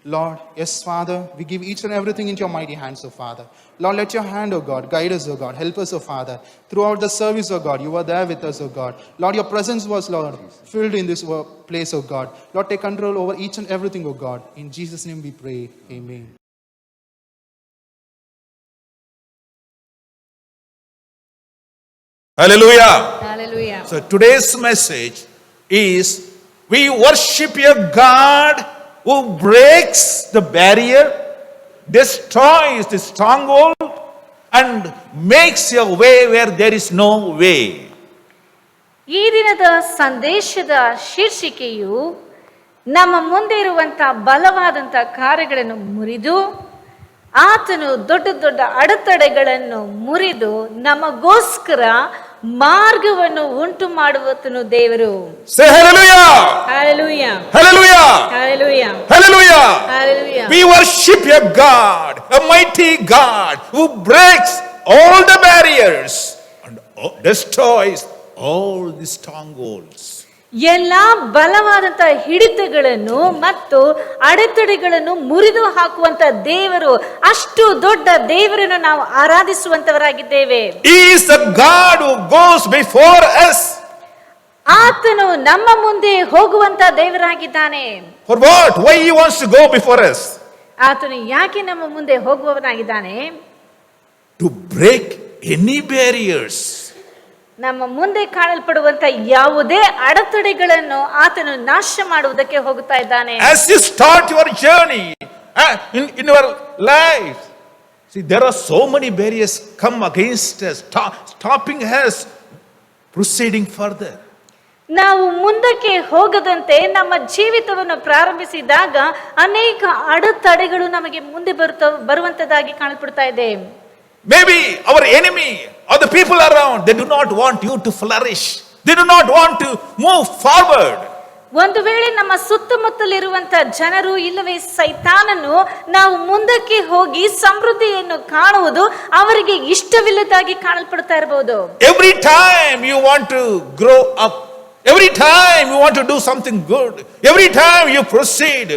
Lord, yes, Father, we give each and everything into your mighty hands, O Father. Lord, let your hand, O God, guide us, O God, help us, O Father. Throughout the service, O God, you were there with us, O God. Lord, your presence was, Lord, filled in this place, O God. Lord, take control over each and everything, O God. In Jesus' name we pray. Amen. Hallelujah. Hallelujah. So today's message is we worship a God who breaks the barrier, destroys the stronghold, and makes a way where there is no way. ಈ ದಿನದ ಸಂದೇಶದ ಶೀರ್ಷಿಕೆಯು ನಮ್ಮ ಮುಂದೆ ಇರುವಂತ ಬಲವಾದಂತ ಕಾರ್ಯಗಳನ್ನು ಮುರಿದು ಆತನು ದೊಡ್ಡ ದೊಡ್ಡ ಅಡೆತಡೆಗಳನ್ನು ಮುರಿದು ನಮಗೋಸ್ಕರ ಮಾರ್ಗವನ್ನು ಉಂಟು ಮಾಡುವತನು ದೇವರು. Say hallelujah. Hallelujah. Hallelujah. Hallelujah. Hallelujah. Hallelujah. We worship a God, a mighty God who breaks all the barriers and destroys all the strongholds. ಎಲ್ಲಾ ಬಲವಾದಂತ ಹಿಡಿತಗಳನ್ನು ಮತ್ತು ಅಡೆತಡೆಗಳನ್ನು ಮುರಿದು ಹಾಕುವಂತ ದೇವರು, ಅಷ್ಟು ದೊಡ್ಡ ದೇವರನ್ನು ನಾವು ಆರಾಧಿಸುವಂತವರಾಗಿದ್ದೇವೆ. He is the God who goes before us. ಆತನು ನಮ್ಮ ಮುಂದೆ ಹೋಗುವಂತ ದೇವರಾಗಿದ್ದಾನೆ. For what? Why he wants to go before us? ಆತನು ಯಾಕೆ ನಮ್ಮ ಮುಂದೆ ಹೋಗುವವನಾಗಿದ್ದಾನೆ? To break any barriers. ನಮ್ಮ ಮುಂದೆ ಕಾಣಲ್ಪಡುವಂತ ಯಾವುದೇ ಅಡೆತಡೆಗಳನ್ನು ಆತನು ನಾಶ ಮಾಡುವುದಕ್ಕೆ ಹೋಗುತ್ತಾ ಇದ್ದಾನೆ. As you start your journey in your life, see, there are so many barriers come against us, stopping us proceeding further. ನಾವು ಮುಂದಕ್ಕೆ ಹೋಗದಂತೆ ನಮ್ಮ ಜೀವಿತವನ್ನು ಪ್ರಾರಂಭಿಸಿದಾಗ ಅನೇಕ ಅಡೆತಡೆಗಳು ನಮಗೆ ಮುಂದೆ ಬರುವಂತದ್ದಾಗಿ ಕಾಣಲ್ಪಡ್ತಾ ಇದೆ. Maybe our enemy or the people around, they do not want you to flourish. They do not want to move forward. ಒಂದು ವೇಳೆ ನಮ್ಮ ಸುತ್ತಮುತ್ತಲಿರುವಂತ ಜನರು ಇಲ್ಲವೇ ಸೈತಾನನು ನಾವು ಮುಂದಕ್ಕೆ ಹೋಗಿ ಸಮೃದ್ಧಿಯನ್ನು ಕಾಣುವುದು ಅವರಿಗೆ ಇಷ್ಟವಿಲ್ಲದಾಗಿ ಕಾಣಲ್ಪಡ್ತಾ ಇರಬಹುದು. Every time you want to grow up Every time you want to do something good, every time you proceed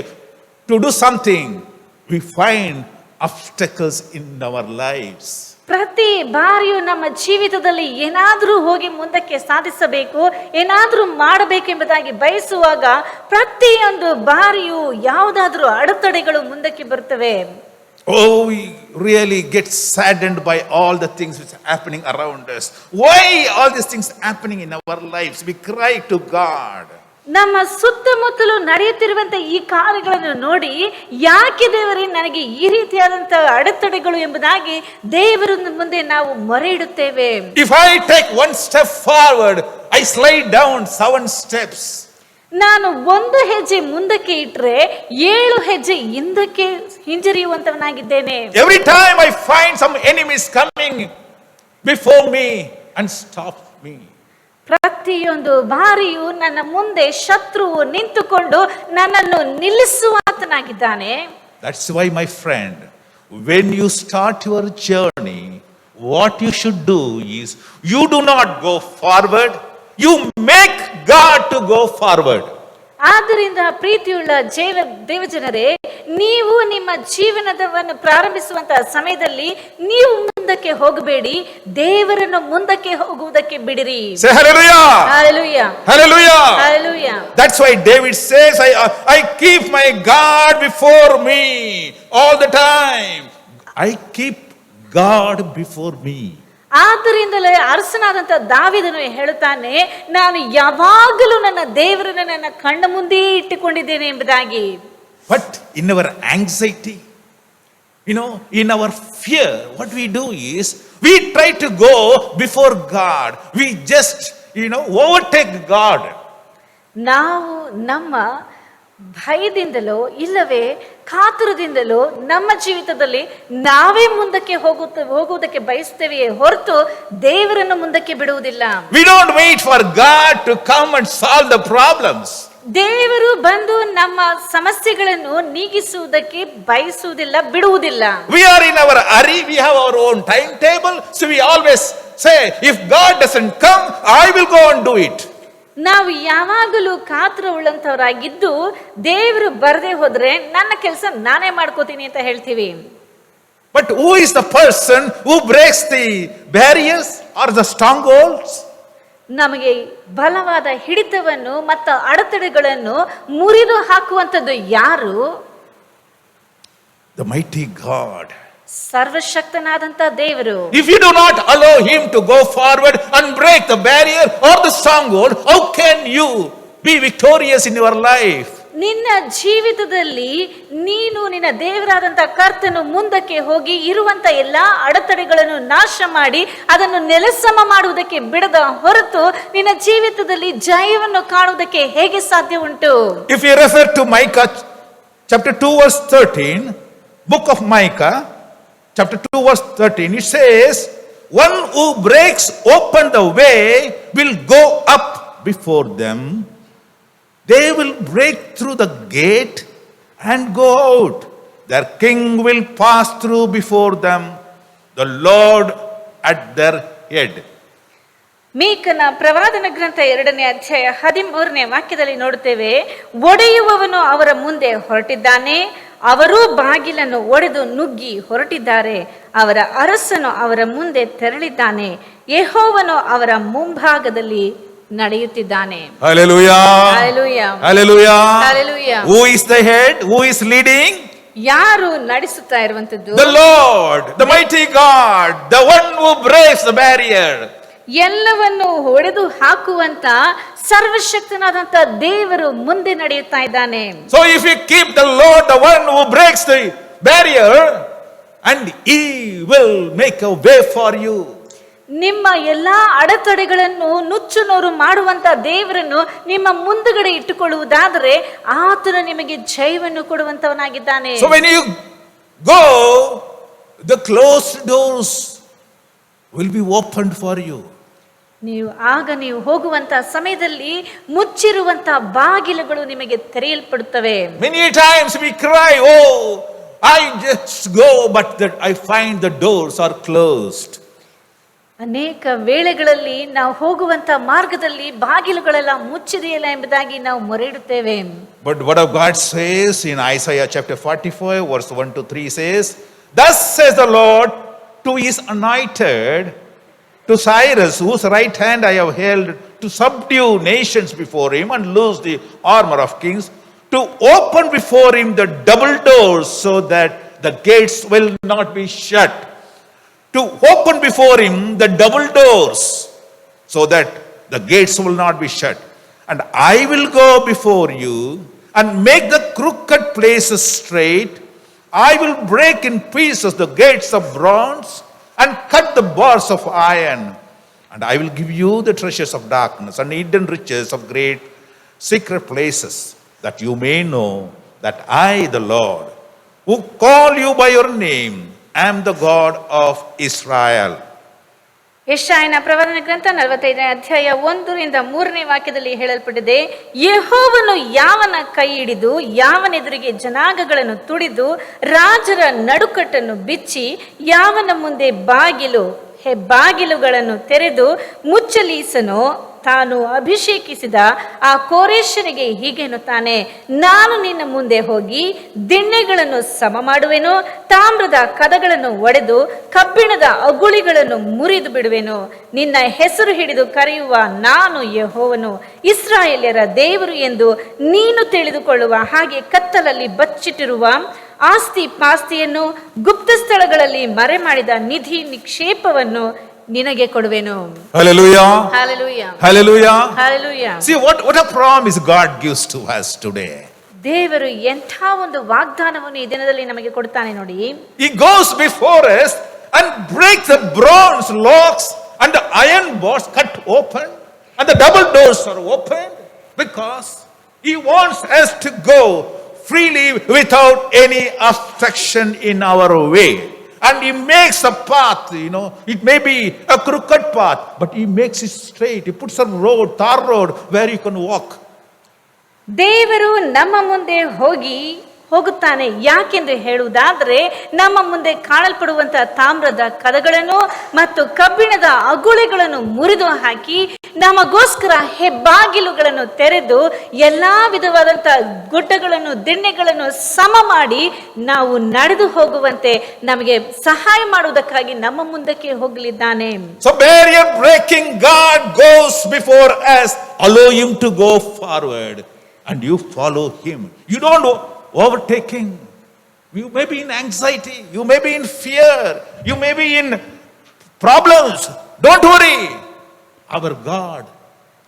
to do something, we find obstacles in our lives. ಪ್ರತಿ ಬಾರಿಯೂ ನಮ್ಮ ಜೀವಿತದಲ್ಲಿ ಏನಾದರೂ ಹೋಗಿ ಮುಂದಕ್ಕೆ ಸಾಧಿಸಬೇಕು, ಏನಾದರೂ ಮಾಡಬೇಕೆಂಬುದಾಗಿ ಬಯಸುವಾಗ ಪ್ರತಿಯೊಂದು ಬಾರಿಯೂ ಯಾವುದಾದ್ರೂ ಅಡೆತಡೆಗಳು ಮುಂದಕ್ಕೆ ಬರ್ತವೆ. Oh, we really get saddened by all the things which are happening around us. Why all these things happening in our lives? We cry to God. ನಮ್ಮ ಸುತ್ತಮುತ್ತಲು ನಡೆಯುತ್ತಿರುವಂತ ಈ ಕಾರ್ಯಗಳನ್ನು ನೋಡಿ, ಯಾಕೆ ದೇವರೇ ನನಗೆ ಈ ರೀತಿಯಾದಂತ ಅಡೆತಡೆಗಳು ಎಂಬುದಾಗಿ ದೇವರ ಮುಂದೆ ನಾವು ಮೊರೆ ಇಡುತ್ತೇವೆ. If I take one step forward, I slide down 7 steps. ನಾನು ಒಂದು ಹೆಜ್ಜೆ ಮುಂದಕ್ಕೆ ಇಟ್ರೆ 7 ಹೆಜ್ಜೆ ಹಿಂದಕ್ಕೆ ಹಿಂಜರಿಯುವಂತವನಾಗಿದ್ದೇನೆ. Every time I find some enemies coming before me and stop me. ಪ್ರತಿಯೊಂದು ಬಾರಿಯೂ ನನ್ನ ಮುಂದೆ ಶತ್ರುವು ನಿಂತುಕೊಂಡು ನನ್ನನ್ನು ನಿಲ್ಲಿಸುವಾತನಾಗಿದ್ದಾನೆ. That's why, my friend, when you start your journey, what you should do is, you do not go forward, you make God to go forward. ಆದ್ದರಿಂದ ಪ್ರೀತಿಯುಳ್ಳ ದೇವಜನರೇ, ನೀವು ನಿಮ್ಮ ಜೀವನವನ್ನು ಪ್ರಾರಂಭಿಸುವಂತಹ ಸಮಯದಲ್ಲಿ ನೀವು ಮುಂದಕ್ಕೆ ಹೋಗಬೇಡಿ, ದೇವರನ್ನು ಮುಂದಕ್ಕೆ ಹೋಗುವುದಕ್ಕೆ ಬಿಡಿರಿ. Say hallelujah. Hallelujah. Hallelujah. Hallelujah. That's why David says, I keep my God before me all the time. I keep God before me. ಆದ್ದರಿಂದಲೇ ಅರಸನಾದಂತ ದಾವೀದನು ಹೇಳುತ್ತಾನೆ, ನಾನು ಯಾವಾಗಲೂ ನನ್ನ ದೇವರನ್ನು ನನ್ನ ಕಣ್ಣ ಮುಂದೆ ಇಟ್ಟುಕೊಂಡಿದ್ದೇನೆ ಎಂಬುದಾಗಿ. But in our anxiety, in our fear, what we do is, we try to go before God. We just, overtake God. ನಾವು ನಮ್ಮ ಭಯದಿಂದಲೋ ಇಲ್ಲವೇ ಕಾತುರದಿಂದಲೋ ನಮ್ಮ ಜೀವಿತದಲ್ಲಿ ನಾವೇ ಮುಂದಕ್ಕೆ ಹೋಗುವುದಕ್ಕೆ ಬಯಸ್ತೇವೆಯೇ ಹೊರತು ದೇವರನ್ನು ಮುಂದಕ್ಕೆ ಬಿಡುವುದಿಲ್ಲ. We don't wait for God to come and solve the problems. ದೇವರು ಬಂದು ನಮ್ಮ ಸಮಸ್ಯೆಗಳನ್ನು ನೀಗಿಸುವುದಕ್ಕೆ ಬಯಸುವುದಿಲ್ಲ, ಬಿಡುವುದಿಲ್ಲ. We are in our hurry, we have our own timetable, so we always say, if God doesn't come, I will go and do it. ನಾವು ಯಾವಾಗಲೂ ಕಾತರ ಉಳ್ಳಂತವರಾಗಿದ್ದು ದೇವರು ಬರದೇ ಹೋದ್ರೆ ನನ್ನ ಕೆಲಸ ನಾನೇ ಮಾಡ್ಕೋತೀನಿ ಅಂತ ಹೇಳ್ತೀವಿ. But who is the person who breaks the barriers or the strongholds? ನಮಗೆ ಬಲವಾದ ಹಿಡಿತವನ್ನು ಮತ್ತು ಅಡೆತಡೆಗಳನ್ನು ಮುರಿದು ಹಾಕುವಂಥದ್ದು ಯಾರು? The mighty God. ಸರ್ವಶಕ್ತನಾದಂತ ದೇವರು. If you do not allow him to go forward and break the barrier or the stronghold, how can you be victorious in your life? ನಿನ್ನ ಜೀವಿತದಲ್ಲಿ ನೀನು ನಿನ್ನ ದೇವರಾದಂತ ಕರ್ತನು ಮುಂದಕ್ಕೆ ಹೋಗಿ ಇರುವಂತ ಎಲ್ಲಾ ಅಡೆತಡೆಗಳನ್ನು ನಾಶ ಮಾಡಿ ಅದನ್ನು ನೆಲಸಮ ಮಾಡುವುದಕ್ಕೆ ಬಿಡದ ಹೊರತು ನಿನ್ನ ಜೀವಿತದಲ್ಲಿ ಜಯವನ್ನು ಕಾಣುವುದಕ್ಕೆ ಹೇಗೆ ಸಾಧ್ಯ ಉಂಟು? If you refer to Micah chapter 2 verse 13, book of Micah chapter 2 verse 13, it says, one who breaks open the way will go up before them. They will break through the gate and go out. Their king will pass through before them, the Lord at their head. ಮೀಕನ ಪ್ರವಾದನ ಗ್ರಂಥ 2ನೇ ಅಧ್ಯಾಯ 13ನೇ ವಾಕ್ಯದಲ್ಲಿ ನೋಡುತ್ತೇವೆ, ಒಡೆಯುವವನು ಅವರ ಮುಂದೆ ಹೊರಟಿದ್ದಾನೆ, ಅವರೂ ಬಾಗಿಲನ್ನು ಒಡೆದು ನುಗ್ಗಿ ಹೊರಟಿದ್ದಾರೆ, ಅವರ ಅರಸನು ಅವರ ಮುಂದೆ ತೆರಳಿದ್ದಾನೆ, ಯೆಹೋವನು ಅವರ ಮುಂಭಾಗದಲ್ಲಿ ನಡೆಯುತ್ತಿದ್ದಾನೆ. Hallelujah. Hallelujah. Hallelujah. Hallelujah. Who is the head? Who is leading? ಯಾರು ನಡೆಸುತ್ತಾ ಇರುವಂತದ್ದು? The Lord, the mighty God, the one who breaks the barrier. ಎಲ್ಲವನ್ನು ಹೊಡೆದು ಹಾಕುವಂತ ಸರ್ವಶಕ್ತನಾದಂತ ದೇವರು ಮುಂದೆ ನಡೆಯುತ್ತಾ ಇದ್ದಾನೆ. So if you keep the Lord, the one who breaks the barrier, and he will make a way for you. ನಿಮ್ಮ ಎಲ್ಲಾ ಅಡೆತಡೆಗಳನ್ನು ನುಚ್ಚು ನೂರು ಮಾಡುವಂತ ದೇವರನ್ನು ನಿಮ್ಮ ಮುಂದುಗಡೆ ಇಟ್ಟುಕೊಳ್ಳುವುದಾದರೆ ಆತನು ನಿಮಗೆ ಜಯವನ್ನು ಕೊಡುವಂತವನಾಗಿದ್ದಾನೆ. So when you go, the closed doors will be opened for you. ನೀವು ಹೋಗುವಂತ ಸಮಯದಲ್ಲಿ ಮುಚ್ಚಿರುವಂತ ಬಾಗಿಲುಗಳು ನಿಮಗೆ ತೆರೆಯಲ್ಪಡುತ್ತವೆ. Many times we cry, oh, I just go, but that I find the doors are closed. ಅನೇಕ ವೇಳೆಗಳಲ್ಲಿ ನಾವು ಹೋಗುವಂತ ಮಾರ್ಗದಲ್ಲಿ ಬಾಗಿಲುಗಳೆಲ್ಲ ಮುಚ್ಚಿದೆಯಲ್ಲ ಎಂಬುದಾಗಿ ನಾವು ಮೊರೆ ಇಡುತ್ತೇವೆ. But what of God says in Isaiah chapter 45 verse 1 to 3 says, "Thus says the Lord to his anointed, to Cyrus, whose right hand I have held, to subdue nations before him and loose the armor of kings, to open before him the double doors so that the gates will not be shut." To open before him the double doors so that the gates will not be shut. "And I will go before you and make the crooked places straight. I will break in pieces the gates of bronze and cut the bars of iron. And I will give you the treasures of darkness and hidden riches of great secret places, that you may know that I, the Lord, who call you by your name, am the God of Israel." ಯೆಶಾಯನ ಪ್ರವಾದನ ಗ್ರಂಥ 45ನೇ ಅಧ್ಯಾಯ 1-3 ವಾಕ್ಯದಲ್ಲಿ ಹೇಳಲ್ಪಟ್ಟಿದೆ, ಯೆಹೋವನು ಯಾವನ ಕೈ ಹಿಡಿದು ಯಾವನೆದುರಿಗೆ ಜನಾಂಗಗಳನ್ನು ತುಳಿದು ರಾಜರ ನಡುಕಟ್ಟನ್ನು ಬಿಚ್ಚಿ ಯಾವನ ಮುಂದೆ ಹೆಬ್ಬಾಗಿಲುಗಳನ್ನು ತೆರೆದು ಮುಚ್ಚಲೀಸನೋ, ತಾನು ಅಭಿಷೇಕಿಸಿದ ಆ ಕೋರೇಶನಿಗೆ ಹೀಗೆನ್ನುತ್ತಾನೆ, ನಾನು ನಿನ್ನ ಮುಂದೆ ಹೋಗಿ ದಿಣ್ಣೆಗಳನ್ನು ಸಮ ಮಾಡುವೆನು, ತಾಮ್ರದ ಕದಗಳನ್ನು ಒಡೆದು ಕಬ್ಬಿಣದ ಅಗುಳಿಗಳನ್ನು ಮುರಿದು ಬಿಡುವೆನು. ನಿನ್ನ ಹೆಸರು ಹಿಡಿದು ಕರೆಯುವ ನಾನು ಯೆಹೋವನು, ಇಸ್ರಾಯೇಲ್ಯರ ದೇವರು ಎಂದು ನೀನು ತಿಳಿದುಕೊಳ್ಳುವ ಹಾಗೆ ಕತ್ತಲಲ್ಲಿ ಬಚ್ಚಿಟ್ಟಿರುವ ಆಸ್ತಿ ಪಾಸ್ತಿಯನ್ನು, ಗುಪ್ತ ಸ್ಥಳಗಳಲ್ಲಿ ಮರೆ ಮಾಡಿದ ನಿಧಿ ನಿಕ್ಷೇಪವನ್ನು ನಿನಗೆ ಕೊಡುವೆನು. Hallelujah. Hallelujah. Hallelujah. Hallelujah. See what a promise God gives to us today. ದೇವರು ಎಂಥ ಒಂದು ವಾಗ್ದಾನವನ್ನು ಈ ದಿನದಲ್ಲಿ ನಮಗೆ ಕೊಡ್ತಾನೆ ನೋಡಿ. He goes before us and breaks the bronze locks and the iron bars cut open and the double doors are opened, because he wants us to go freely without any obstruction in our way. And he makes a path, it may be a crooked path, but he makes it straight. He puts a road, tar road, where you can walk. ದೇವರು ನಮ್ಮ ಮುಂದೆ ಹೋಗುತ್ತಾನೆ. ಯಾಕೆಂದು ಹೇಳುವುದಾದರೆ, ನಮ್ಮ ಮುಂದೆ ಕಾಣಲ್ಪಡುವಂತಹ ತಾಮ್ರದ ಕದಗಳನ್ನು ಮತ್ತು ಕಬ್ಬಿಣದ ಅಗುಳಿಗಳನ್ನು ಮುರಿದು ಹಾಕಿ ನಮಗೋಸ್ಕರ ಹೆಬ್ಬಾಗಿಲುಗಳನ್ನು ತೆರೆದು ಎಲ್ಲಾ ವಿಧವಾದಂತಹ ಗುಡ್ಡಗಳನ್ನು ದಿಣ್ಣೆಗಳನ್ನು ಸಮ ಮಾಡಿ ನಾವು ನಡೆದು ಹೋಗುವಂತೆ ನಮಗೆ ಸಹಾಯ ಮಾಡುವುದಕ್ಕಾಗಿ ನಮ್ಮ ಮುಂದಕ್ಕೆ ಹೋಗಲಿದ್ದಾನೆ. So barrier breaking God goes before us. Allow him to go forward and you follow him. You don't overtaking. You may be in anxiety, you may be in fear, you may be in problems. Don't worry. Our God,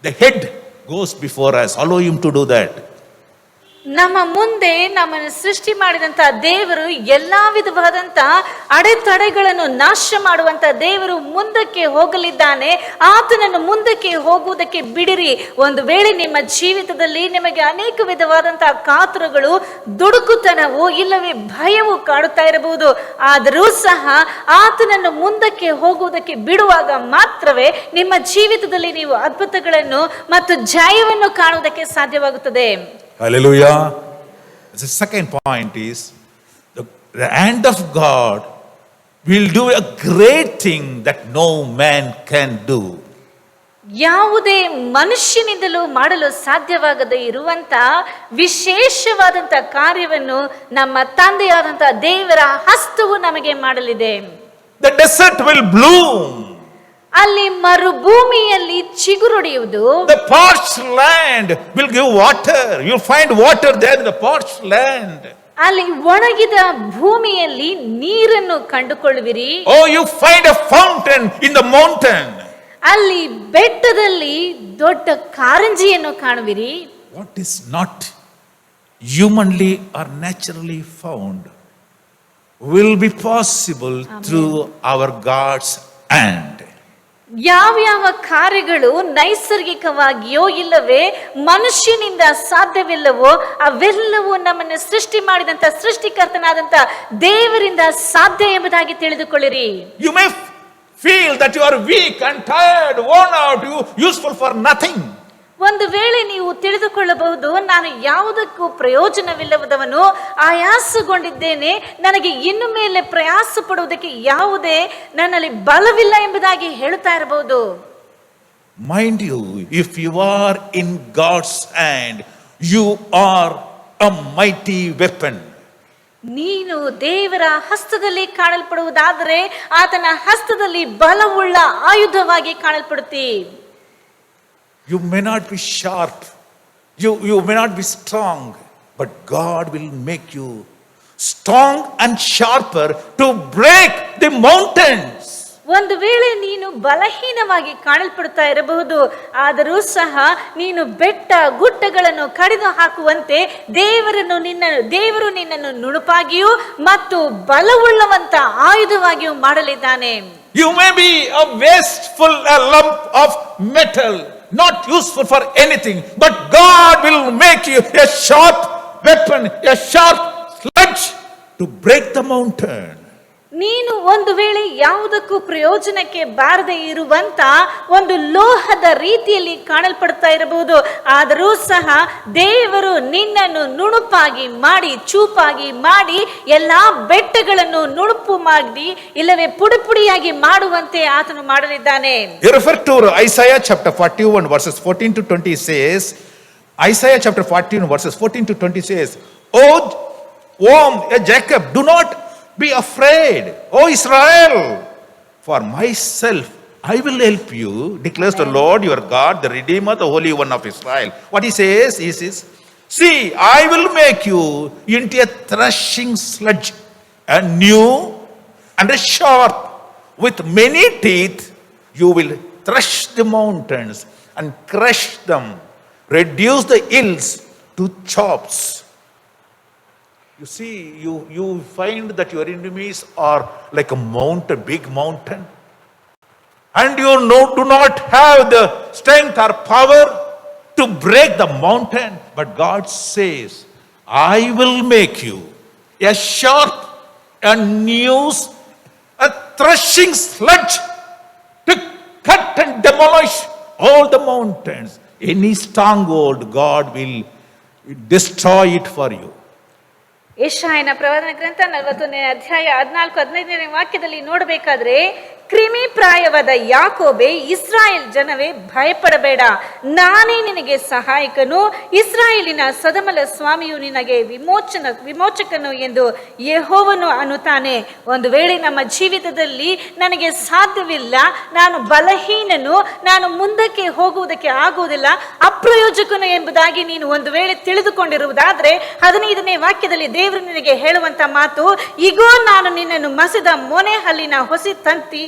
the head, goes before us. Allow him to do that. ನಮ್ಮ ಮುಂದೆ ನಮ್ಮನ್ನು ಸೃಷ್ಟಿ ಮಾಡಿದಂತ ದೇವರು ಎಲ್ಲಾ ವಿಧವಾದಂತ ಅಡೆತಡೆಗಳನ್ನು ನಾಶ ಮಾಡುವಂತ ದೇವರು ಮುಂದಕ್ಕೆ ಹೋಗಲಿದ್ದಾನೆ. ಆತನನ್ನು ಮುಂದಕ್ಕೆ ಹೋಗುವುದಕ್ಕೆ ಬಿಡಿರಿ. ಒಂದು ವೇಳೆ ನಿಮ್ಮ ಜೀವಿತದಲ್ಲಿ ನಿಮಗೆ ಅನೇಕ ವಿಧವಾದಂತಹ ಕಾತುರಗಳು, ದುಡುಕುತನವು, ಇಲ್ಲವೇ ಭಯವು ಕಾಡುತ್ತಾ ಇರಬಹುದು. ಆದರೂ ಸಹ ಆತನನ್ನು ಮುಂದಕ್ಕೆ ಹೋಗುವುದಕ್ಕೆ ಬಿಡುವಾಗ ಮಾತ್ರವೇ ನಿಮ್ಮ ಜೀವಿತದಲ್ಲಿ ನೀವು ಅದ್ಭುತಗಳನ್ನು ಮತ್ತು ಜಯವನ್ನು ಕಾಣುವುದಕ್ಕೆ ಸಾಧ್ಯವಾಗುತ್ತದೆ. Hallelujah. The second point is, the hand of God will do a great thing that no man can do. ಯಾವುದೇ ಮನುಷ್ಯನಿಂದಲೂ ಮಾಡಲು ಸಾಧ್ಯವಾಗದೇ ಇರುವಂತ ವಿಶೇಷವಾದಂತ ಕಾರ್ಯವನ್ನು ನಮ್ಮ ತಂದೆಯಾದಂತ ದೇವರ ಹಸ್ತವು ನಮಗೆ ಮಾಡಲಿದೆ. The desert will bloom. ಅಲ್ಲಿ ಮರುಭೂಮಿಯಲ್ಲಿ ಚಿಗುರೊಡೆಯುವುದು. The parched land will give water. You'll find water there in the parched land. ಅಲ್ಲಿ ಒಣಗಿದ ಭೂಮಿಯಲ್ಲಿ ನೀರನ್ನು ಕಂಡುಕೊಳ್ಳುವಿರಿ. Oh, you find a fountain in the mountain. ಅಲ್ಲಿ ಬೆಟ್ಟದಲ್ಲಿ ದೊಡ್ಡ ಕಾರಂಜಿಯನ್ನು ಕಾಣುವಿರಿ. What is not humanly or naturally found will be possible through our God's hand. ಯಾವ್ಯಾವ ಕಾರ್ಯಗಳು ನೈಸರ್ಗಿಕವಾಗಿಯೋ ಇಲ್ಲವೇ ಮನುಷ್ಯನಿಂದ ಸಾಧ್ಯವಿಲ್ಲವೋ ಅವೆಲ್ಲವೂ ನಮ್ಮನ್ನು ಸೃಷ್ಟಿ ಮಾಡಿದಂತ ಸೃಷ್ಟಿಕರ್ತನಾದಂತ ದೇವರಿಂದ ಸಾಧ್ಯ ಎಂಬುದಾಗಿ ತಿಳಿದುಕೊಳ್ಳಿರಿ. You may feel that you are weak and tired, worn out, useful for nothing. ಒಂದು ವೇಳೆ ನೀವು ತಿಳಿದುಕೊಳ್ಳಬಹುದು, ನಾನು ಯಾವುದಕ್ಕೂ ಪ್ರಯೋಜನವಿಲ್ಲದವನು, ಆಯಾಸಗೊಂಡಿದ್ದೇನೆ, ನನಗೆ ಇನ್ನು ಮೇಲೆ ಪ್ರಯಾಸ ಪಡುವುದಕ್ಕೆ ಯಾವುದೇ ನನ್ನಲ್ಲಿ ಬಲವಿಲ್ಲ ಎಂಬುದಾಗಿ ಹೇಳುತ್ತಾ ಇರಬಹುದು. Mind you, if you are in God's hand, you are a mighty weapon. ನೀನು ದೇವರ ಹಸ್ತದಲ್ಲಿ ಕಾಣಲ್ಪಡುವುದಾದರೆ ಆತನ ಹಸ್ತದಲ್ಲಿ ಬಲವುಳ್ಳ ಆಯುಧವಾಗಿ ಕಾಣಲ್ಪಡುತ್ತಿ. You may not be sharp, you may not be strong, but God will make you strong and sharper to break the mountains. ಒಂದು ವೇಳೆ ನೀನು ಬಲಹೀನವಾಗಿ ಕಾಣಲ್ಪಡುತ್ತಾ ಇರಬಹುದು, ಆದರೂ ಸಹ ನೀನು ಬೆಟ್ಟ ಗುಡ್ಡಗಳನ್ನು ಕಡಿದು ಹಾಕುವಂತೆ ದೇವರು ನಿನ್ನನ್ನು ನುಣುಪಾಗಿಯೂ ಮತ್ತು ಬಲವುಳ್ಳವಂತ ಆಯುಧವಾಗಿಯೂ ಮಾಡಲಿದ್ದಾನೆ. You may be a wasteful a lump of metal, not useful for anything, but God will make you a sharp weapon, a sharp sledge to break the mountain. ನೀನು ಒಂದು ವೇಳೆ ಯಾವುದಕ್ಕೂ ಪ್ರಯೋಜನಕ್ಕೆ ಬಾರದೆ ಇರುವಂತ ಒಂದು ಲೋಹದ ರೀತಿಯಲ್ಲಿ ಕಾಣಲ್ಪಡ್ತಾ ಇರಬಹುದು, ಆದರೂ ಸಹ ದೇವರು ನಿನ್ನನ್ನು ನುಣುಪಾಗಿ ಮಾಡಿ, ಚೂಪಾಗಿ ಮಾಡಿ, ಎಲ್ಲಾ ಬೆಟ್ಟಗಳನ್ನು ನುಣುಪು ಮಾಡಿ, ಇಲ್ಲವೇ ಪುಡಿ ಪುಡಿಯಾಗಿ ಮಾಡುವಂತೆ ಆತನು ಮಾಡಲಿದ್ದಾನೆ. You refer to Isaiah chapter 41 verses 14 to 20 says, Isaiah chapter 14 verses 14 to 20 says, O Jacob, do not be afraid, O Israel, for myself I will help you, declares the Lord your God, the Redeemer, the Holy One of Israel. What he says is, see, I will make you into a threshing sledge, a new and a sharp, with many teeth. You will thresh the mountains and crush them, reduce the hills to chops. You see, you find that your enemies are like a mountain, big mountain, and you do not have the strength or power to break the mountain. But God says, I will make you a sharp, a news, a threshing sledge to cut and demolish all the mountains. Any stronghold, God will destroy it for you. ಯೆಶಾಯನ ಪ್ರವಾದನ ಗ್ರಂಥ 41ನೇ ಅಧ್ಯಾಯ 14-15ನೇ ವಾಕ್ಯದಲ್ಲಿ ನೋಡಬೇಕಾದ್ರೆ, ಕ್ರಿಮಿ ಪ್ರಾಯವಾದ ಯಾಕೋಬೆ, ಇಸ್ರಾಯೇಲ್ ಜನವೇ, ಭಯಪಡಬೇಡ, ನಾನೇ ನಿನಗೆ ಸಹಾಯಕನು, ಇಸ್ರಾಯೇಲಿನ ಸದಮಲ ಸ್ವಾಮಿಯು ನಿನಗೆ ವಿಮೋಚಕನು ಎಂದು ಯೆಹೋವನು ಅನ್ನುತ್ತಾನೆ. ಒಂದು ವೇಳೆ ನಮ್ಮ ಜೀವಿತದಲ್ಲಿ ನನಗೆ ಸಾಧ್ಯವಿಲ್ಲ, ನಾನು ಬಲಹೀನನು, ನಾನು ಮುಂದಕ್ಕೆ ಹೋಗುವುದಕ್ಕೆ ಆಗುವುದಿಲ್ಲ, ಅಪ್ರಯೋಜಕನು ಎಂಬುದಾಗಿ ನೀನು ಒಂದು ವೇಳೆ ತಿಳಿದುಕೊಂಡಿರುವುದಾದ್ರೆ, 15ನೇ ವಾಕ್ಯದಲ್ಲಿ ದೇವರು ನಿನಗೆ ಹೇಳುವಂತ ಮಾತು, ಇಗೋ ನಾನು ನಿನ್ನನ್ನು ಮಸದ ಮೊನೆ ಹಲ್ಲಿನ ಹೊಸಿ ತಂತಿ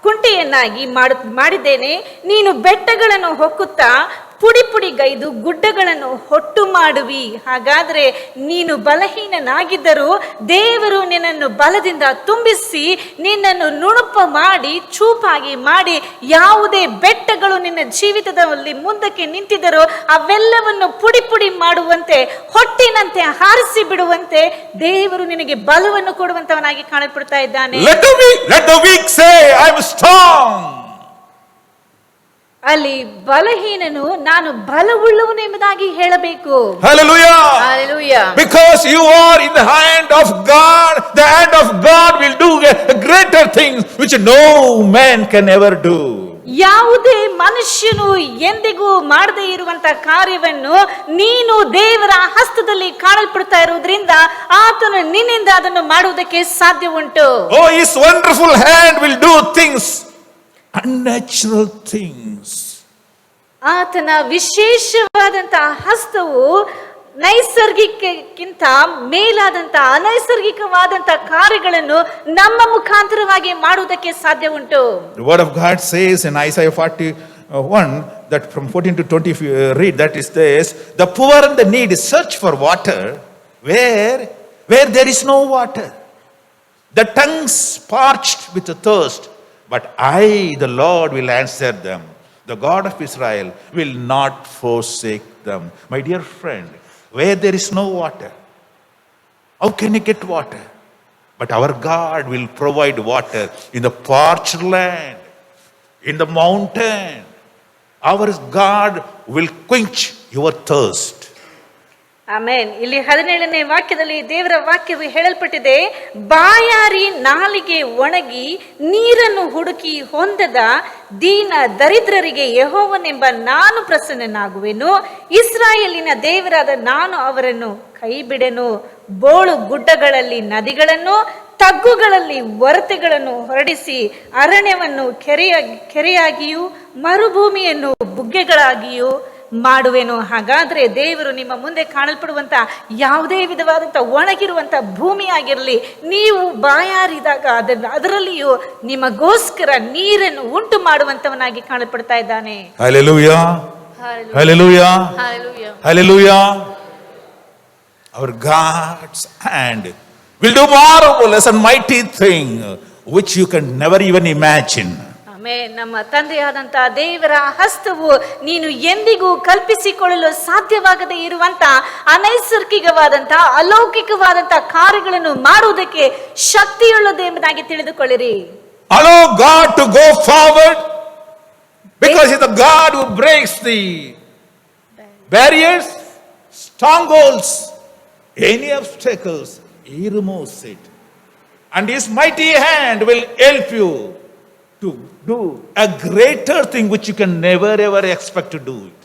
ಕುಂಟೆಯನ್ನಾಗಿ ಮಾಡಿದ್ದೇನೆ, ನೀನು ಬೆಟ್ಟಗಳನ್ನು ಹೊಕ್ಕುತ್ತಾ ಪುಡಿ ಪುಡಿಗೈದು ಗುಡ್ಡಗಳನ್ನು ಹೊಟ್ಟು ಮಾಡುವಿ. ಹಾಗಾದ್ರೆ ನೀನು ಬಲಹೀನನಾಗಿದ್ದರೂ ದೇವರು ನಿನ್ನನ್ನು ಬಲದಿಂದ ತುಂಬಿಸಿ ನಿನ್ನನ್ನು ನುಣುಪ ಮಾಡಿ, ಚೂಪಾಗಿ ಮಾಡಿ, ಯಾವುದೇ ಬೆಟ್ಟಗಳು ನಿನ್ನ ಜೀವಿತದಲ್ಲಿ ಮುಂದಕ್ಕೆ ನಿಂತಿದ್ದರೂ ಅವೆಲ್ಲವನ್ನು ಪುಡಿ ಪುಡಿ ಮಾಡುವಂತೆ, ಹೊಟ್ಟಿನಂತೆ ಹಾರಿಸಿ ಬಿಡುವಂತೆ ದೇವರು ನಿನಗೆ ಬಲವನ್ನು ಕೊಡುವಂತವನಾಗಿ ಕಾಣಲ್ಪಡ್ತಾ ಇದ್ದಾನೆ. Let the weak say, I am strong. ಅಲ್ಲಿ ಬಲಹೀನನು ನಾನು ಬಲವುಳ್ಳವನು ಎಂಬುದಾಗಿ ಹೇಳಬೇಕು. Hallelujah. Hallelujah. Because you are in the hand of God, the hand of God will do greater things which no man can ever do. ಯಾವುದೇ ಮನುಷ್ಯನು ಎಂದಿಗೂ ಮಾಡದೇ ಇರುವಂತ ಕಾರ್ಯವನ್ನು ನೀನು ದೇವರ ಹಸ್ತದಲ್ಲಿ ಕಾಣಲ್ಪಡ್ತಾ ಇರುವುದರಿಂದ ಆತನು ನಿನ್ನಿಂದ ಅದನ್ನು ಮಾಡುವುದಕ್ಕೆ ಸಾಧ್ಯ ಉಂಟು. Oh, his wonderful hand will do things, unnatural things. ಆತನ ವಿಶೇಷವಾದಂತಹ ಹಸ್ತವು ನೈಸರ್ಗಿಕಕ್ಕಿಂತ ಮೇಲಾದಂತ ಅನೈಸರ್ಗಿಕವಾದಂತ ಕಾರ್ಯಗಳನ್ನು ನಮ್ಮ ಮುಖಾಂತರವಾಗಿ ಮಾಡುವುದಕ್ಕೆ ಸಾಧ್ಯ ಉಂಟು. The word of God says in Isaiah 41 that from 14 to 20, if you read, that is this: the poor and the needy search for water where there is no water. The tongues parched with thirst, but I, the Lord, will answer them. The God of Israel will not forsake them. My dear friend, where there is no water, how can you get water? But our God will provide water in the parched land, in the mountain, our God will quench your thirst. ಆಮೇನ್. ಇಲ್ಲಿ 17ನೇ ವಾಕ್ಯದಲ್ಲಿ ದೇವರ ವಾಕ್ಯವು ಹೇಳಲ್ಪಟ್ಟಿದೆ, ಬಾಯಾರಿ ನಾಲಿಗೆ ಒಣಗಿ ನೀರನ್ನು ಹುಡುಕಿ ಹೊಂದದ ದೀನ ದರಿದ್ರರಿಗೆ ಯೆಹೋವನೆಂಬ ನಾನು ಪ್ರಸನ್ನನಾಗುವೆನು. ಇಸ್ರಾಯೇಲಿನ ದೇವರಾದ ನಾನು ಅವರನ್ನು ಕೈ ಬಿಡೆನು. ಬೋಳು ಗುಡ್ಡಗಳಲ್ಲಿ ನದಿಗಳನ್ನು, ತಗ್ಗುಗಳಲ್ಲಿ ಒರತೆಗಳನ್ನು ಹೊರಡಿಸಿ ಅರಣ್ಯವನ್ನು ಕೆರೆಯಾಗಿಯೂ ಮರುಭೂಮಿಯನ್ನು ಬುಗ್ಗೆಗಳಾಗಿಯೂ ಮಾಡುವೆನು. ಹಾಗಾದ್ರೆ ದೇವರು ನಿಮ್ಮ ಮುಂದೆ ಕಾಣಲ್ಪಡುವಂತ ಯಾವುದೇ ವಿಧವಾದಂತ ಒಣಗಿರುವಂತ ಭೂಮಿ ಆಗಿರಲಿ, ನೀವು ಬಾಯಾರಿದಾಗ ಅದರಲ್ಲಿಯೂ ನಿಮಗೋಸ್ಕರ ನೀರನ್ನು ಉಂಟು ಮಾಡುವಂತವನಾಗಿ ಕಾಣಲ್ಪಡ್ತಾ ಇದ್ದಾನೆ. Hallelujah. Hallelujah. Hallelujah. Hallelujah. Our God's hand will do marvelous and mighty thing which you can never even imagine. ನಮ್ಮ ತಂದೆಯಾದಂತ ದೇವರ ಹಸ್ತವು ನೀನು ಎಂದಿಗೂ ಕಲ್ಪಿಸಿಕೊಳ್ಳಲು ಸಾಧ್ಯವಾಗದೇ ಇರುವಂತ ಅನೈಸರ್ಗಿಕವಾದಂತ ಅಲೌಕಿಕವಾದಂತ ಕಾರ್ಯಗಳನ್ನು ಮಾಡುವುದಕ್ಕೆ ಶಕ್ತಿಯುಳ್ಳದು ಎಂಬುದಾಗಿ ತಿಳಿದುಕೊಳ್ಳಿರಿ. Allow God to go forward because He's the God who breaks the barriers, strongholds, any obstacles. He removes it, and His mighty hand will help you to do a greater thing which you can never ever expect to do it.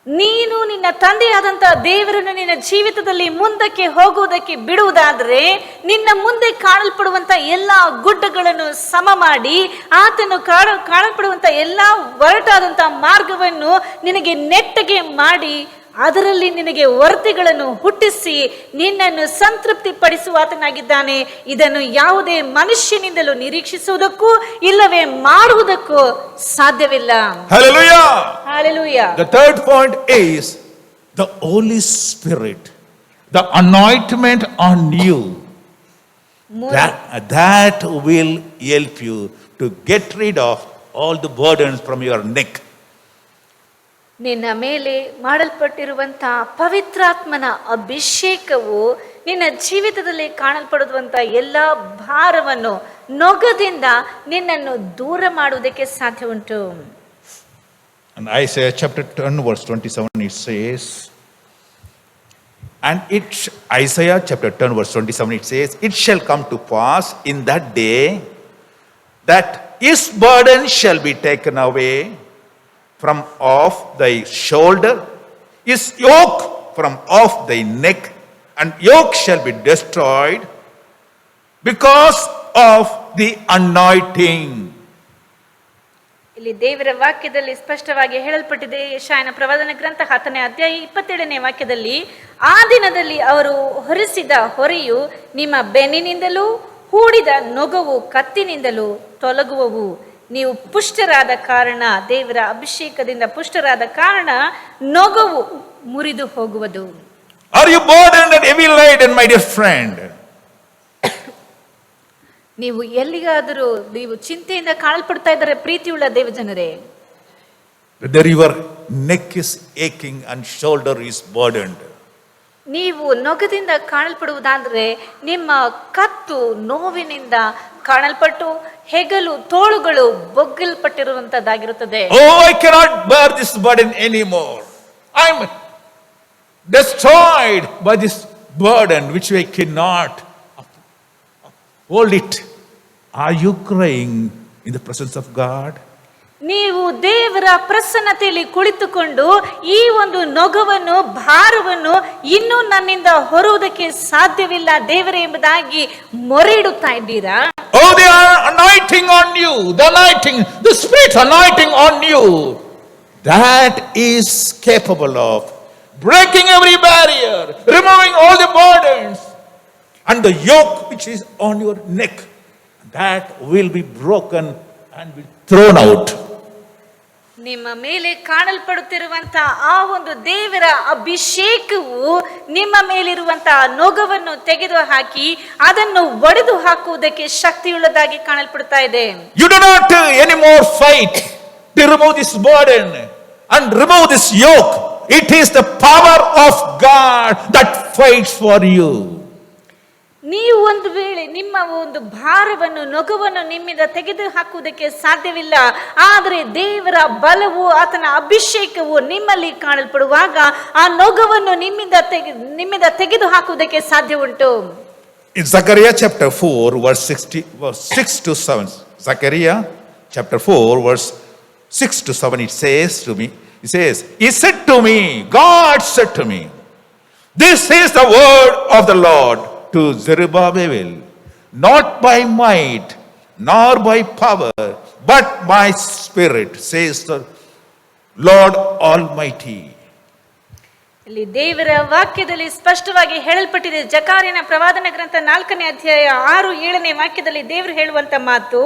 ನೀನು ನಿನ್ನ ತಂದೆಯಾದಂತ ದೇವರನ್ನು ನಿನ್ನ ಜೀವಿತದಲ್ಲಿ ಮುಂದಕ್ಕೆ ಹೋಗುವುದಕ್ಕೆ ಬಿಡುವುದಾದರೆ ನಿನ್ನ ಮುಂದೆ ಕಾಣಲ್ಪಡುವಂತ ಎಲ್ಲಾ ಗುಡ್ಡಗಳನ್ನು ಸಮ ಮಾಡಿ ಆತನು ಕಾಣಲ್ಪಡುವಂತ ಎಲ್ಲಾ ಒರಟಾದಂತ ಮಾರ್ಗವನ್ನು ನಿನಗೆ ನೆಟ್ಟಗೆ ಮಾಡಿ ಅದರಲ್ಲಿ ನಿನಗೆ ಒರತೆಗಳನ್ನು ಹುಟ್ಟಿಸಿ ನಿನ್ನನ್ನು ಸಂತೃಪ್ತಿ ಪಡಿಸುವ ಆತನಾಗಿದ್ದಾನೆ. ಇದನ್ನು ಯಾವುದೇ ಮನುಷ್ಯನಿಂದಲೂ ನಿರೀಕ್ಷಿಸುವುದಕ್ಕೂ ಇಲ್ಲವೇ ಮಾಡುವುದಕ್ಕೂ ಸಾಧ್ಯವಿಲ್ಲ. Hallelujah. Hallelujah. The third point is the Holy Spirit, the anointment on you. That will help you to get rid of all the burdens from your neck. ನಿನ್ನ ಮೇಲೆ ಮಾಡಲ್ಪಟ್ಟಿರುವಂತಹ ಪವಿತ್ರಾತ್ಮನ ಅಭಿಷೇಕವು ನಿನ್ನ ಜೀವಿತದಲ್ಲಿ ಕಾಣಲ್ಪಡುವಂತ ಎಲ್ಲ ಭಾರವನ್ನು ನೊಗದಿಂದ ನಿನ್ನನ್ನು ದೂರ ಮಾಡುವುದಕ್ಕೆ ಸಾಧ್ಯ ಉಂಟು. And Isaiah chapter 10 verse 27 it says, Isaiah chapter 10 verse 27 it says, it shall come to pass in that day that his burden shall be taken away from off thy shoulder, his yoke from off thy neck, and yoke shall be destroyed because of the anointing. ಇಲ್ಲಿ ದೇವರ ವಾಕ್ಯದಲ್ಲಿ ಸ್ಪಷ್ಟವಾಗಿ ಹೇಳಲ್ಪಟ್ಟಿದೆ. ಯೆಶಾಯನ ಪ್ರವಾದನ ಗ್ರಂಥ 10ನೇ ಅಧ್ಯಾಯ 27ನೇ ವಾಕ್ಯದಲ್ಲಿ, ಆ ದಿನದಲ್ಲಿ ಅವರು ಹೊರಿಸಿದ ಹೊರೆಯು ನಿಮ್ಮ ಬೆನ್ನಿನಿಂದಲೂ ಹೂಡಿದ ನೊಗವು ಕತ್ತಿನಿಂದಲೂ ತೊಲಗುವವು. ನೀವು ಪುಷ್ಟರಾದ ಕಾರಣ, ದೇವರ ಅಭಿಷೇಕದಿಂದ ಪುಷ್ಟರಾದ ಕಾರಣ ನೊಗವು ಮುರಿದು ಹೋಗುವುದು. Are you burdened and heavy laden, my dear friend? ನೀವು ಎಲ್ಲಿಗಾದರೂ ನೀವು ಚಿಂತೆಯಿಂದ ಕಾಣಲ್ಪಡ್ತಾ ಇದ್ದಾರೆ ಪ್ರೀತಿಯುಳ್ಳ ದೇವಜನರೇ. Whether your neck is aching and shoulder is burdened. ನೀವು ನೊಗದಿಂದ ಕಾಣಲ್ಪಡುವುದಾದ್ರೆ ನಿಮ್ಮ ಕತ್ತು ನೋವಿನಿಂದ ಕಾಣಲ್ಪಟ್ಟು ಹೆಗಲು ತೋಳುಗಳು ಬೊಗ್ಗಲ್ಪಟ್ಟಿರುವಂತದ್ದಾಗಿರುತ್ತದೆ. Oh, I cannot bear this burden anymore. I'm destroyed by this burden which I cannot hold it. Are you crying in the presence of God? ನೀವು ದೇವರ ಪ್ರಸನ್ನತೆಯಲ್ಲಿ ಕುಳಿತುಕೊಂಡು ಈ ಒಂದು ನೊಗವನ್ನು ಭಾರವನ್ನು ಇನ್ನೂ ನನ್ನಿಂದ ಹೊರುವುದಕ್ಕೆ ಸಾಧ್ಯವಿಲ್ಲ ದೇವರೇ ಎಂಬುದಾಗಿ ಮೊರೆ ಇಡುತ್ತಾ ಇದ್ದೀರಾ? Oh, the anointing on you, the anointing, the Spirit anointing on you, that is capable of breaking every barrier, removing all the burdens, and the yoke which is on your neck, that will be broken and be thrown out. ನಿಮ್ಮ ಮೇಲೆ ಕಾಣಲ್ಪಡುತ್ತಿರುವಂತಹ ಆ ಒಂದು ದೇವರ ಅಭಿಷೇಕವು ನಿಮ್ಮ ಮೇಲಿರುವಂತಹ ನೊಗವನ್ನು ತೆಗೆದು ಹಾಕಿ ಅದನ್ನು ಒಡೆದು ಹಾಕುವುದಕ್ಕೆ ಶಕ್ತಿಯುಳ್ಳದಾಗಿ ಕಾಣಲ್ಪಡ್ತಾ ಇದೆ. You do not anymore fight to remove this burden and remove this yoke. It is the power of God that fights for you. ನೀವು ಒಂದು ವೇಳೆ ನಿಮ್ಮ ಒಂದು ಭಾರವನ್ನು ನೊಗವನ್ನು ನಿಮ್ಮಿಂದ ತೆಗೆದು ಹಾಕುವುದಕ್ಕೆ ಸಾಧ್ಯವಿಲ್ಲ. ಆದರೆ ದೇವರ ಬಲವು ಆತನ ಅಭಿಷೇಕವು ನಿಮ್ಮಲ್ಲಿ ಕಾಣಲ್ಪಡುವಾಗ ಆ ನೊಗವನ್ನು ನಿಮ್ಮಿಂದ ತೆಗೆದು ಹಾಕುವುದಕ್ಕೆ ಸಾಧ್ಯ ಉಂಟು. In Zechariah chapter 4, verse 6 to 7. Zechariah chapter 4, verse 6 to 7, it says to me, He said to me, God said to me, this is the word of the Lord to Zerubbabel, not by might, nor by power, but by spirit, says the Lord Almighty. ಇಲ್ಲಿ ದೇವರ ವಾಕ್ಯದಲ್ಲಿ ಸ್ಪಷ್ಟವಾಗಿ ಹೇಳಲ್ಪಟ್ಟಿದೆ. ಜಕಾರಿಯನ ಪ್ರವಾದನ ಗ್ರಂಥ 4ನೇ ಅಧ್ಯಾಯ 6-7ನೇ ವಾಕ್ಯದಲ್ಲಿ ದೇವರು ಹೇಳುವಂತ ಮಾತು,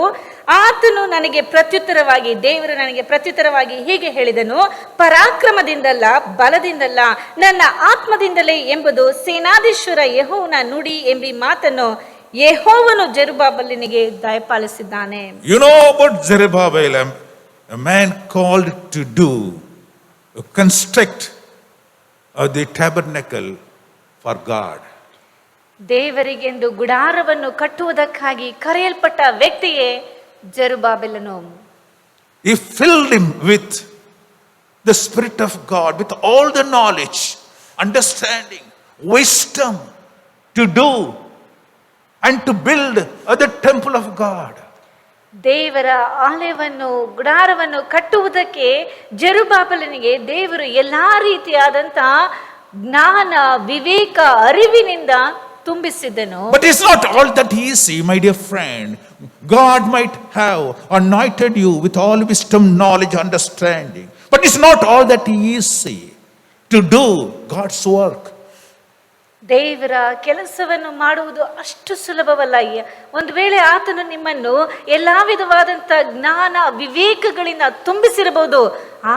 ಆತನು ನನಗೆ ಪ್ರತ್ಯುತ್ತರವಾಗಿ, ದೇವರು ನನಗೆ ಪ್ರತ್ಯುತ್ತರವಾಗಿ ಹೀಗೆ ಹೇಳಿದನು, ಪರಾಕ್ರಮದಿಂದಲ್ಲ, ಬಲದಿಂದಲ್ಲ, ನನ್ನ ಆತ್ಮದಿಂದಲೇ ಎಂಬುದು ಸೇನಾಧೀಶ್ವರ ಯೆಹೋವನ ನುಡಿ ಎಂಬಿ ಮಾತನ್ನು ಯೆಹೋವನು ಜೆರುಬ್ಬಾಬೆಲನಿಗೆ ದಯಪಾಲಿಸಿದ್ದಾನೆ. You know about Zerubbabel, a man called to do, construct the tabernacle for God. ದೇವರಿಗೆಂದು ಗುಡಾರವನ್ನು ಕಟ್ಟುವುದಕ್ಕಾಗಿ ಕರೆಯಲ್ಪಟ್ಟ ವ್ಯಕ್ತಿಯೇ ಜೆರುಬ್ಬಾಬೆಲನು. He filled him with the Spirit of God, with all the knowledge, understanding, wisdom to do and to build the temple of God. ದೇವರ ಆಲಯವನ್ನು ಗುಡಾರವನ್ನು ಕಟ್ಟುವುದಕ್ಕೆ ಜೆರುಬ್ಬಾಬೆಲನಿಗೆ ದೇವರು ಎಲ್ಲಾ ರೀತಿಯಾದಂತ ಜ್ಞಾನ, ವಿವೇಕ, ಅರಿವಿನಿಂದ ತುಂಬಿಸಿದ್ದನು. But it's not all that easy, my dear friend. God might have anointed you with all wisdom, knowledge, understanding. But it's not all that easy to do God's work. ದೇವರ ಕೆಲಸವನ್ನು ಮಾಡುವುದು ಅಷ್ಟು ಸುಲಭವಲ್ಲ. ಒಂದು ವೇಳೆ ಆತನು ನಿಮ್ಮನ್ನು ಎಲ್ಲಾ ವಿಧವಾದಂತ ಜ್ಞಾನ, ವಿವೇಕಗಳಿಂದ ತುಂಬಿಸಿರಬಹುದು,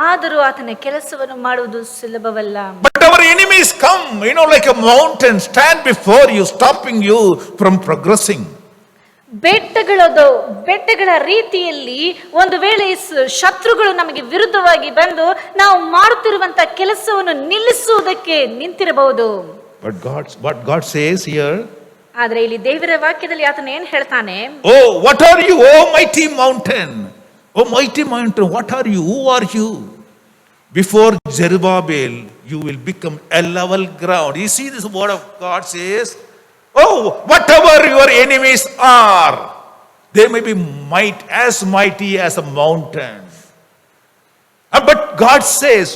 ಆದರೂ ಆತನ ಕೆಲಸವನ್ನು ಮಾಡುವುದು ಸುಲಭವಲ್ಲ. But our enemies come, like a mountain, stand before you, stopping you from progressing. ಬೆಟ್ಟಗಳ ರೀತಿಯಲ್ಲಿ ಒಂದು ವೇಳೆ ಶತ್ರುಗಳು ನಮಗೆ ವಿರುದ್ಧವಾಗಿ ಬಂದು ನಾವು ಮಾಡುತ್ತಿರುವಂತ ಕೆಲಸವನ್ನು ನಿಲ್ಲಿಸುವುದಕ್ಕೆ ನಿಂತಿರಬಹುದು. But God says here, ಆದ್ರೆ ಇಲ್ಲಿ ದೇವರ ವಾಕ್ಯದಲ್ಲಿ ಆತನ ಏನ್ ಹೇಳ್ತಾನೆ? Oh, what are you, oh mighty mountain? Oh mighty mountain, what are you? Who are you? Before Zerubbabel, you will become a level ground. You see, this word of God says, oh, whatever your enemies are, they may be as mighty as a mountain. But God says,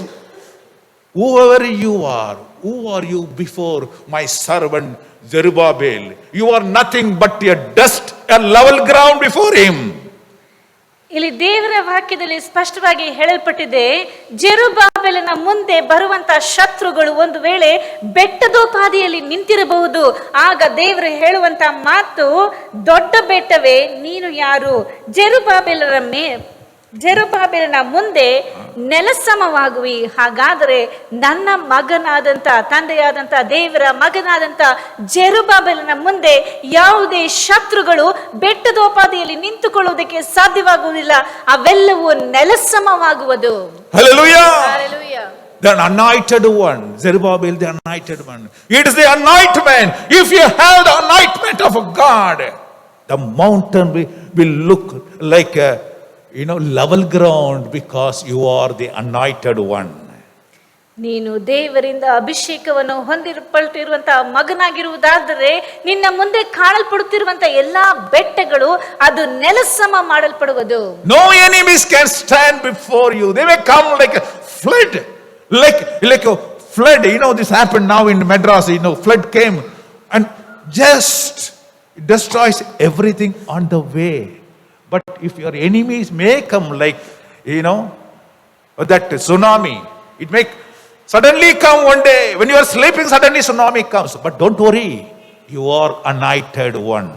whoever you are, who are you before my servant Zerubbabel? You are nothing but a dust, a level ground before him. ಇಲ್ಲಿ ದೇವರ ವಾಕ್ಯದಲ್ಲಿ ಸ್ಪಷ್ಟವಾಗಿ ಹೇಳಲ್ಪಟ್ಟಿದೆ, ಜೆರುಬ್ಬಾಬೆಲನ ಮುಂದೆ ಬರುವಂತ ಶತ್ರುಗಳು ಒಂದು ವೇಳೆ ಬೆಟ್ಟದೋಪಾದಿಯಲ್ಲಿ ನಿಂತಿರಬಹುದು. ಆಗ ದೇವರು ಹೇಳುವಂತ ಮಾತು, ದೊಡ್ಡ ಬೆಟ್ಟವೇ ನೀನು ಯಾರು? ಜೆರುಬ್ಬಾಬೆಲನ ಮುಂದೆ ನೆಲಸಮವಾಗುವಿ. ಹಾಗಾದರೆ ನನ್ನ ಮಗನಾದಂತ, ತಂದೆಯಾದಂತ ದೇವರ ಮಗನಾದಂತ ಜೆರುಬ್ಬಾಬೆಲನ ಮುಂದೆ ಯಾವುದೇ ಶತ್ರುಗಳು ಬೆಟ್ಟದೋಪಾದಿಯಲ್ಲಿ ನಿಂತುಕೊಳ್ಳುವುದಕ್ಕೆ ಸಾಧ್ಯವಾಗುವುದಿಲ್ಲ. ಅವೆಲ್ಲವೂ ನೆಲಸಮವಾಗುವುದು. Hallelujah. Hallelujah. The anointed one, Zerubbabel, the anointed one. It is the anointment. If you have the anointment of God, the mountain will look like a level ground, because you are the anointed one. ನೀನು ದೇವರಿಂದ ಅಭಿಷೇಕವನ್ನು ಹೊಂದಿರಲ್ಪಟ್ಟಿರುವಂತಹ ಮಗನಾಗಿರುವುದಾದರೆ ನಿನ್ನ ಮುಂದೆ ಕಾಣಲ್ಪಡುತ್ತಿರುವಂತ ಎಲ್ಲಾ ಬೆಟ್ಟಗಳು ಅದು ನೆಲಸಮ ಮಾಡಲ್ಪಡುವುದು. No enemies can stand before you. They may come like a flood, like a flood. This happened now in Madras. Flood came and just destroys everything on the way. But if your enemies may come like, that tsunami, it may suddenly come one day. When you are sleeping, suddenly tsunami comes. But don't worry, you are anointed one.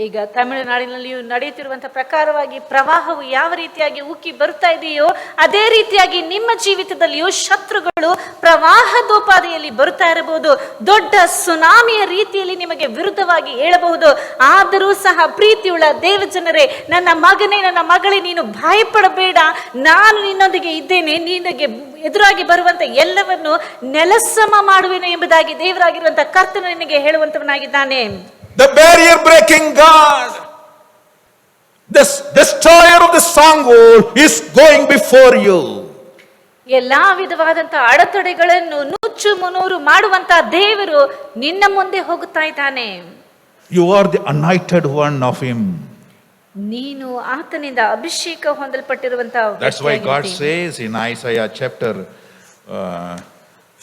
ಈಗ ತಮಿಳುನಾಡಿನಲ್ಲಿಯೂ ನಡೆಯುತ್ತಿರುವಂತಹ ಪ್ರಕಾರವಾಗಿ ಪ್ರವಾಹವು ಯಾವ ರೀತಿಯಾಗಿ ಉಕ್ಕಿ ಬರ್ತಾ ಇದೆಯೋ ಅದೇ ರೀತಿಯಾಗಿ ನಿಮ್ಮ ಜೀವಿತದಲ್ಲಿಯೂ ಶತ್ರುಗಳು ಪ್ರವಾಹದೋಪಾದಿಯಲ್ಲಿ ಬರ್ತಾ ಇರಬಹುದು. ದೊಡ್ಡ ಸುನಾಮಿಯ ರೀತಿಯಲ್ಲಿ ನಿಮಗೆ ವಿರುದ್ಧವಾಗಿ ಏಳಬಹುದು. ಆದರೂ ಸಹ ಪ್ರೀತಿಯುಳ್ಳ ದೇವಜನರೇ, ನನ್ನ ಮಗನೇ, ನನ್ನ ಮಗಳೇ, ನೀನು ಭಯಪಡಬೇಡ. ನಾನು ನಿನ್ನೊಂದಿಗೆ ಇದ್ದೇನೆ. ನಿನಗೆ ಎದುರಾಗಿ ಬರುವಂತ ಎಲ್ಲವನ್ನು ನೆಲಸಮ ಮಾಡುವೆನು ಎಂಬುದಾಗಿ ದೇವರಾಗಿರುವಂತಹ ಕರ್ತನು ನಿನಗೆ ಹೇಳುವಂತವನಾಗಿದ್ದಾನೆ. the barrier breaking God, the destroyer of the stronghold is going before you. ಎಲ್ಲಾ ವಿಧವಾದಂತ ಅಡೆತಡೆಗಳನ್ನು ನುಚ್ಚು ಮುನ್ನೂರು ಮಾಡುವಂತ ದೇವರು ನಿನ್ನ ಮುಂದೆ ಹೋಗುತ್ತಾ ಇದ್ದಾನೆ. You are the anointed one of him. ನೀನು ಆತನಿಂದ ಅಭಿಷೇಕ ಹೊಂದಲ್ಪಟ್ಟಿರುವಂತ. That's why God says in Isaiah chapter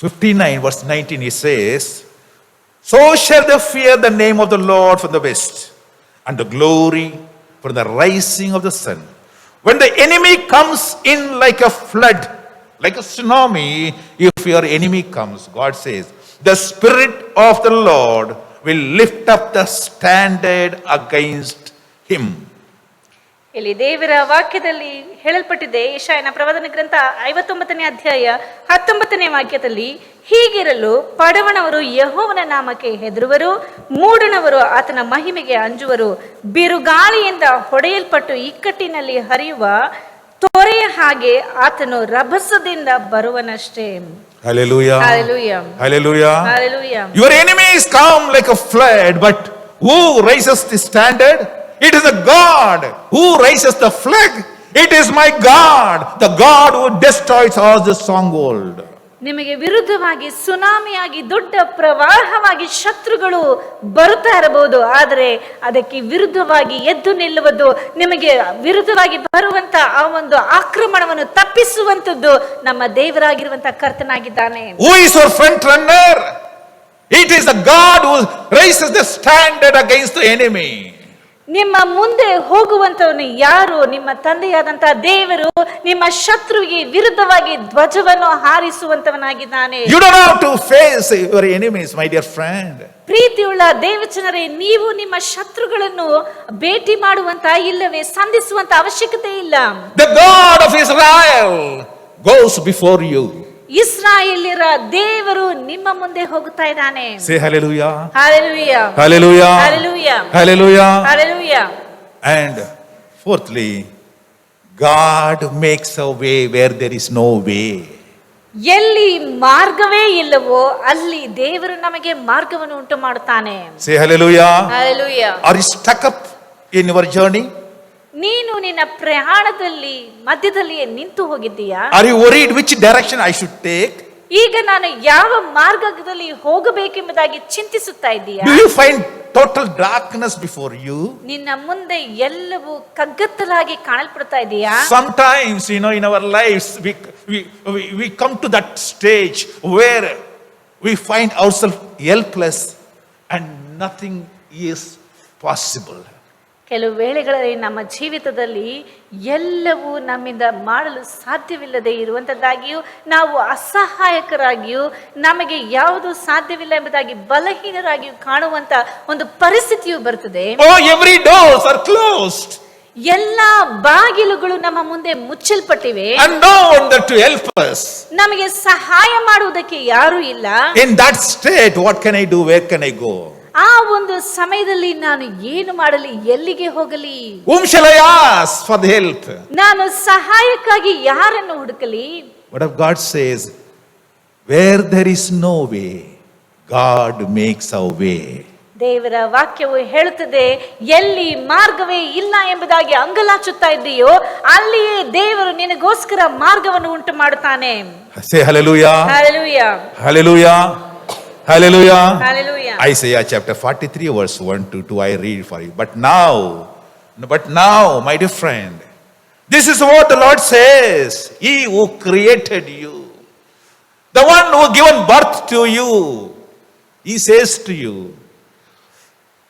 59 verse 19, he says, so shall they fear the name of the Lord from the west, and the glory from the rising of the sun. When the enemy comes in like a flood, like a tsunami, if your enemy comes, God says, the Spirit of the Lord will lift up the standard against him. ಇಲ್ಲಿ ದೇವರ ವಾಕ್ಯದಲ್ಲಿ ಹೇಳಲ್ಪಟ್ಟಿದೆ, ಯೆಶಾಯನ ಪ್ರವಾದನ ಗ್ರಂಥ 59ನೇ ಅಧ್ಯಾಯ 19ನೇ ವಾಕ್ಯದಲ್ಲಿ, ಹೀಗಿರಲು ಪಡವನವರು ಯೆಹೋವನ ನಾಮಕ್ಕೆ ಹೆದರುವರು, ಮೂಡಣವರು ಆತನ ಮಹಿಮೆಗೆ ಅಂಜುವರು. ಬಿರುಗಾಳಿಯಿಂದ ಹೊಡೆಯಲ್ಪಟ್ಟು ಇಕ್ಕಟ್ಟಿನಲ್ಲಿ ಹರಿಯುವ ತೊರೆಯ ಹಾಗೆ ಆತನು ರಭಸದಿಂದ ಬರುವನಷ್ಟೇ. Hallelujah. Hallelujah. Hallelujah. Hallelujah. Your enemies come like a flood, but who raises the standard? It is the God who raises the flag. It is my God, the God who destroys all the stronghold. ನಿಮಗೆ ವಿರುದ್ಧವಾಗಿ ಸುನಾಮಿಯಾಗಿ ದೊಡ್ಡ ಪ್ರವಾಹವಾಗಿ ಶತ್ರುಗಳು ಬರುತ್ತಾ ಇರಬಹುದು, ಆದರೆ ಅದಕ್ಕೆ ವಿರುದ್ಧವಾಗಿ ಎದ್ದು ನಿಲ್ಲುವುದು, ನಿಮಗೆ ವಿರುದ್ಧವಾಗಿ ಬರುವಂತ ಆ ಒಂದು ಆಕ್ರಮಣವನ್ನು ತಪ್ಪಿಸುವಂತದ್ದು ನಮ್ಮ ದೇವರಾಗಿರುವಂತ ಕರ್ತನಾಗಿದ್ದಾನೆ. Who is your front runner? It is the God who raises the standard against the enemy. ನಿಮ್ಮ ಮುಂದೆ ಹೋಗುವಂತವನು ಯಾರು? ನಿಮ್ಮ ತಂದೆಯಾದಂತಹ ದೇವರು ನಿಮ್ಮ ಶತ್ರುವಿಗೆ ವಿರುದ್ಧವಾಗಿ ಧ್ವಜವನ್ನು ಹಾರಿಸುವಂತವನಾಗಿದ್ದಾನೆ. You don't have to face your enemies, my dear friend. ಪ್ರೀತಿಯುಳ್ಳ ದೇವಚನರೇ, ನೀವು ನಿಮ್ಮ ಶತ್ರುಗಳನ್ನು ಭೇಟಿ ಮಾಡುವಂತ ಇಲ್ಲವೇ ಸಂಧಿಸುವಂತ ಅವಶ್ಯಕತೆ ಇಲ್ಲ. The God of Israel goes before you. ಇಸ್ರಾಯೇಲ್ಯರ ದೇವರು ನಿಮ್ಮ ಮುಂದೆ ಹೋಗುತ್ತಾ ಇದ್ದಾನೆ. Say hallelujah. Hallelujah. Hallelujah. Hallelujah. Hallelujah. Hallelujah. And fourthly, God makes a way where there is no way. ಎಲ್ಲಿ ಮಾರ್ಗವೇ ಇಲ್ಲವೋ ಅಲ್ಲಿ ದೇವರು ನಮಗೆ ಮಾರ್ಗವನ್ನು ಉಂಟು ಮಾಡುತ್ತಾನೆ. Say hallelujah. Hallelujah. Are you stuck up in your journey? ನೀನು ನಿನ್ನ ಪ್ರಯಾಣದಲ್ಲಿ ಮಧ್ಯದಲ್ಲಿಯೇ ನಿಂತು ಹೋಗಿದ್ದೀಯಾ? Are you worried which direction I should take? ಈಗ ನಾನು ಯಾವ ಮಾರ್ಗದಲ್ಲಿ ಹೋಗಬೇಕೆಂಬುದಾಗಿ ಚಿಂತಿಸುತ್ತಾ ಇದ್ದೀಯಾ? Do you find total darkness before you? ನಿನ್ನ ಮುಂದೆ ಎಲ್ಲವೂ ಕಗ್ಗತ್ತಲಾಗಿ ಕಾಣಲ್ಪಡ್ತಾ ಇದೆಯಾ? Sometimes, in our lives, we come to that stage where we find ourselves helpless and nothing is possible. ಕೆಲವು ವೇಳೆಗಳಲ್ಲಿ ನಮ್ಮ ಜೀವಿತದಲ್ಲಿ ಎಲ್ಲವೂ ನಮ್ಮಿಂದ ಮಾಡಲು ಸಾಧ್ಯವಿಲ್ಲದೆ ಇರುವಂತದ್ದಾಗಿಯೂ, ನಾವು ಅಸಹಾಯಕರಾಗಿಯೂ, ನಮಗೆ ಯಾವುದು ಸಾಧ್ಯವಿಲ್ಲ ಎಂಬುದಾಗಿ ಬಲಹೀನರಾಗಿಯೂ ಕಾಣುವಂತ ಒಂದು ಪರಿಸ್ಥಿತಿಯು ಬರ್ತದೆ. Oh, every doors are closed. ಎಲ್ಲಾ ಬಾಗಿಲುಗಳು ನಮ್ಮ ಮುಂದೆ ಮುಚ್ಚಲ್ಪಟ್ಟಿವೆ. And no one there to help us. ನಮಗೆ ಸಹಾಯ ಮಾಡುವುದಕ್ಕೆ ಯಾರೂ ಇಲ್ಲ. In that state, what can I do? Where can I go? ಆ ಒಂದು ಸಮಯದಲ್ಲಿ ನಾನು ಏನು ಮಾಡಲಿ, ಎಲ್ಲಿಗೆ ಹೋಗಲಿ? Whom shall I ask for the help? ನಾನು ಸಹಾಯಕ್ಕಾಗಿ ಯಾರನ್ನು ಹುಡುಕಲಿ? What if God says, where there is no way, God makes a way. ದೇವರ ವಾಕ್ಯವು ಹೇಳುತ್ತದೆ, ಎಲ್ಲಿ ಮಾರ್ಗವೇ ಇಲ್ಲ ಎಂಬುದಾಗಿ ಅಂಗಲಾಚುತ್ತಾ ಇದ್ದೀಯೋ ಅಲ್ಲಿಯೇ ದೇವರು ನಿನಗೋಸ್ಕರ ಮಾರ್ಗವನ್ನು ಉಂಟು ಮಾಡುತ್ತಾನೆ. Say hallelujah. Hallelujah. Hallelujah. Hallelujah. Hallelujah. Isaiah chapter 43 verse 1 to 2 I read for you. But now, my dear friend, this is what the Lord says. He who created you, the one who given birth to you, he says to you,